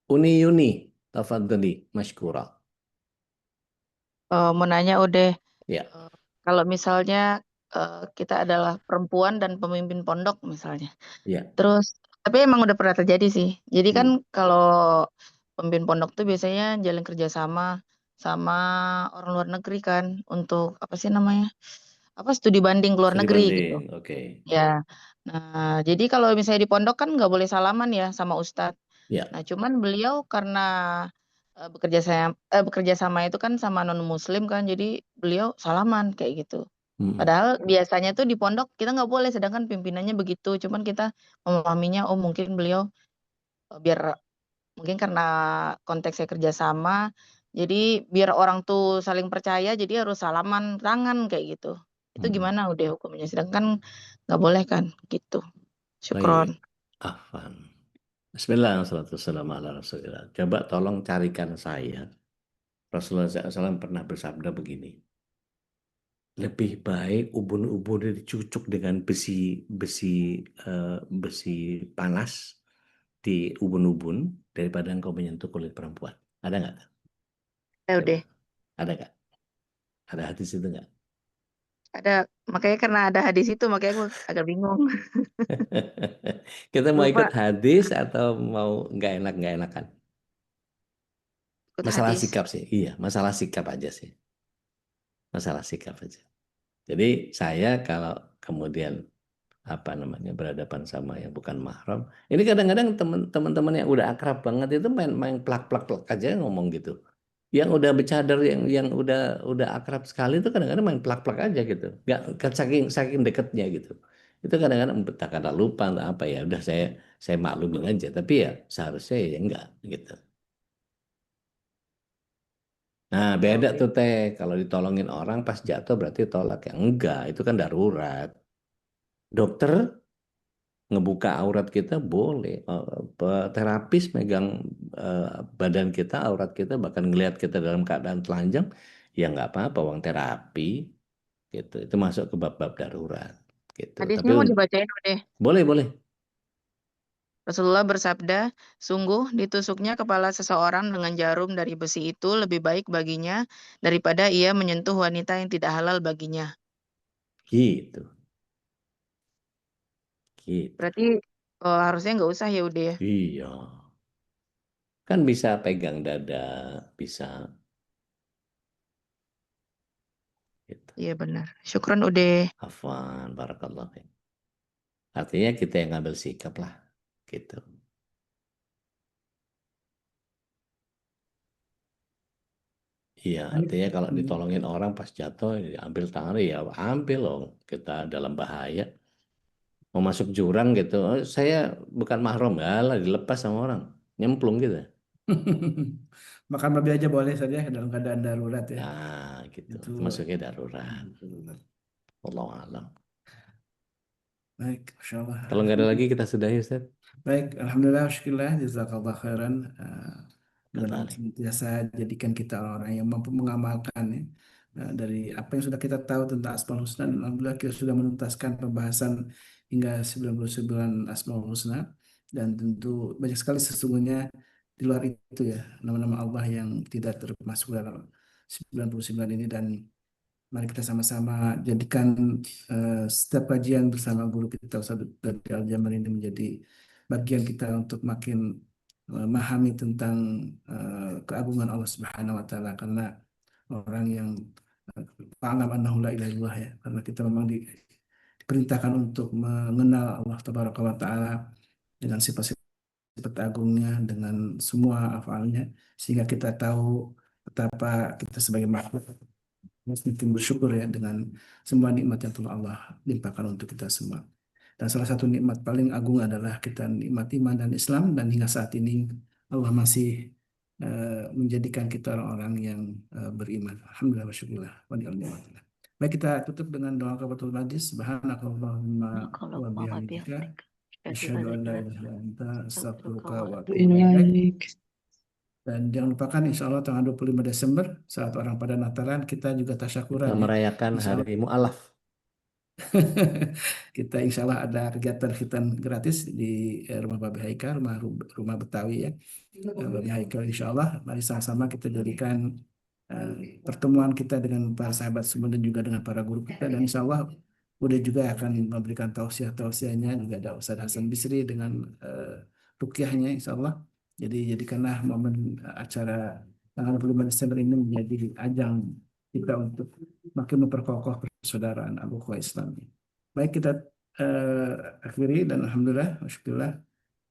Uni tafadhali mashkura. Mau nanya udah, Ya, kalau misalnya kita adalah perempuan dan pemimpin pondok misalnya. ya. Terus, tapi emang udah pernah terjadi sih. Jadi kan Hmm. kalau pemimpin pondok tuh biasanya jalin kerjasama sama orang luar negeri kan untuk apa sih namanya? Apa studi banding ke luar Studi negeri banding, gitu. oke. Ya. Nah, jadi kalau misalnya di pondok kan nggak boleh salaman ya sama ustadz. Ya, Nah, cuman beliau karena bekerja sama itu kan sama non muslim kan, jadi beliau salaman kayak gitu. hmm. Padahal biasanya tuh di pondok kita nggak boleh, sedangkan pimpinannya begitu. Cuman kita memahaminya, oh mungkin beliau biar mungkin karena konteksnya kerjasama, jadi biar orang tuh saling percaya, jadi harus salaman tangan kayak gitu. Itu Hmm. gimana udah hukumnya? Sedangkan nggak boleh kan gitu. Baik, Syukron. afan. Bismillahirrahmanirrahim. Coba tolong carikan saya. Rasulullah SAW pernah bersabda begini. Lebih baik ubun-ubun dicucuk dengan besi panas di ubun-ubun daripada engkau menyentuh kulit perempuan. Ada nggak? Ya Coba. udah. Ada nggak? Ada hadis itu nggak? Ada, makanya karena ada hadis itu makanya aku agak bingung. Kita mau Lupa ikut hadis atau mau nggak enakan? ikut Masalah hadis. sikap sih. Iya, masalah sikap aja sih. Masalah sikap aja. Jadi saya kalau kemudian berhadapan sama yang bukan mahram, ini kadang-kadang teman-teman yang udah akrab banget itu main plak-plak aja ngomong gitu. Yang udah bercadar yang udah akrab sekali itu kadang-kadang main plak-plak aja gitu. Nggak saking deketnya gitu. Itu kadang-kadang entah karena lupa entah apa ya, udah saya maklumin aja, tapi ya seharusnya ya enggak gitu. Nah, beda Oke. tuh teh kalau ditolongin orang pas jatuh berarti tolak ya enggak, itu kan darurat. Dokter ngebuka aurat kita boleh. Terapis megang badan kita, aurat kita, bahkan ngelihat kita dalam keadaan telanjang, ya nggak apa-apa, uang terapi gitu. Itu masuk ke bab-bab darurat gitu. Tapi Hadisnya mau dibacain udah. boleh. Rasulullah bersabda, sungguh ditusuknya kepala seseorang dengan jarum dari besi itu lebih baik baginya daripada ia menyentuh wanita yang tidak halal baginya. Gitu. Gitu. Berarti harusnya nggak usah ya udah ya. Iya. Kan bisa pegang dada, bisa gitu. Iya benar. Syukron udah. Hafan, barakallah. Artinya kita yang ngambil sikap lah, gitu. Iya, artinya kalau ditolongin orang pas jatuh, ambil tangan ya ambil loh. Kita dalam bahaya. Mau masuk jurang gitu, oh, saya bukan mahram, ya lah dilepas sama orang. Nyemplung gitu. Makan babi aja boleh saja dalam keadaan darurat ya. Nah, gitu. Itu Itu masuknya darurat. Wallahu a'lam. baik, Masya Allah. Kalau nggak ada lagi kita sudahi, Ustaz. Baik, alhamdulillah, syukurlah, jazakallah khairan. Dan Allah Kembali. senantiasa jadikan kita orang yang mampu mengamalkan ya. Dari apa yang sudah kita tahu tentang Asmaul Husna, dan alhamdulillah kita sudah menuntaskan pembahasan hingga 99 Asmaul Husna, dan tentu banyak sekali sesungguhnya di luar itu ya nama-nama Allah yang tidak termasuk dalam 99 ini, dan mari kita sama-sama jadikan setiap kajian bersama guru kita Ustaz dari Al-Jamal ini menjadi bagian kita untuk makin memahami tentang keagungan Allah Subhanahu wa taala, karena orang yang fa'lam annahu la ilaha illallah ya, karena kita memang diperintahkan untuk mengenal Allah Tabaraka wa taala dengan sifat agungnya, dengan semua afalnya, sehingga kita tahu betapa kita sebagai makhluk mungkin bersyukur ya dengan semua nikmat yang telah Allah limpahkan untuk kita semua. Dan salah satu nikmat paling agung adalah kita nikmat iman dan Islam, dan hingga saat ini Allah masih menjadikan kita orang-orang yang beriman. Alhamdulillah wa syukurillah wa ni'mal. Baik, kita tutup dengan doa kafaratul majlis. Subhanakallahumma wa bihamdika asyhadu an la ilaha illa anta astaghfiruka wa atubu ilaik. Dan jangan lupakan insya Allah tanggal 25 Desember saat orang pada Natalan kita juga Kita tasyakuran ya. merayakan Insya Allah hari mu'alaf. kita insya Allah ada kegiatan khitan gratis di rumah Babi Haikal, rumah Betawi ya. Babi Haikal insya Allah mari sama-sama kita jadikan pertemuan kita dengan para sahabat semua dan juga dengan para guru kita, dan insya Allah Bude juga akan memberikan tausiah-tausiahnya, juga ada Ustaz Hasan Bisri dengan rukyahnya insya Allah. Jadi jadikanlah momen acara tanggal 25 Desember ini menjadi ajang kita untuk makin memperkokoh persaudaraan al-ukhuwah Islam. Baik, kita akhiri dan alhamdulillah, masyaallah.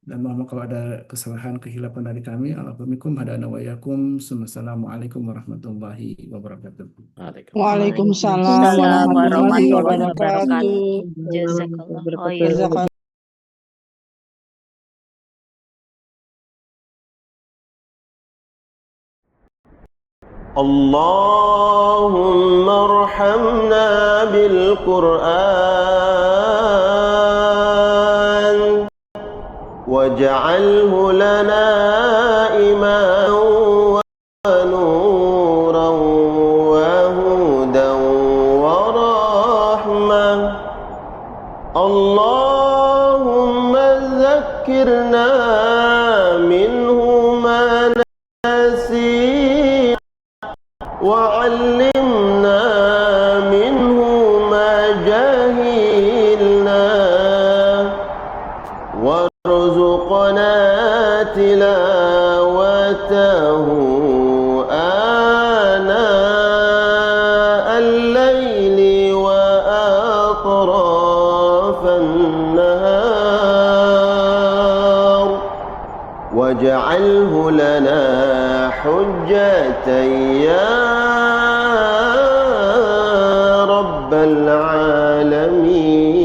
Dan mohon kalau ada kesalahan kehilapan dari kami, Allahumikum hadana wa yakum. Assalamualaikum warahmatullahi wabarakatuh. Waalaikumsalam Waalaikumsalam warahmatullahi warahmatullahi wabarakatuh. Jazakallah khair. Jazakallah. اللهم ارحمنا بالقرآن واجعله لنا إماما ونورا وهدى ورحمة. اللهم ذكرنا منه ما نسينا وعلمنا منه ما جهلنا وارزقنا تلاوته آناء الليل وأطراف النهار واجعله لنا حجة يا رب العالمين.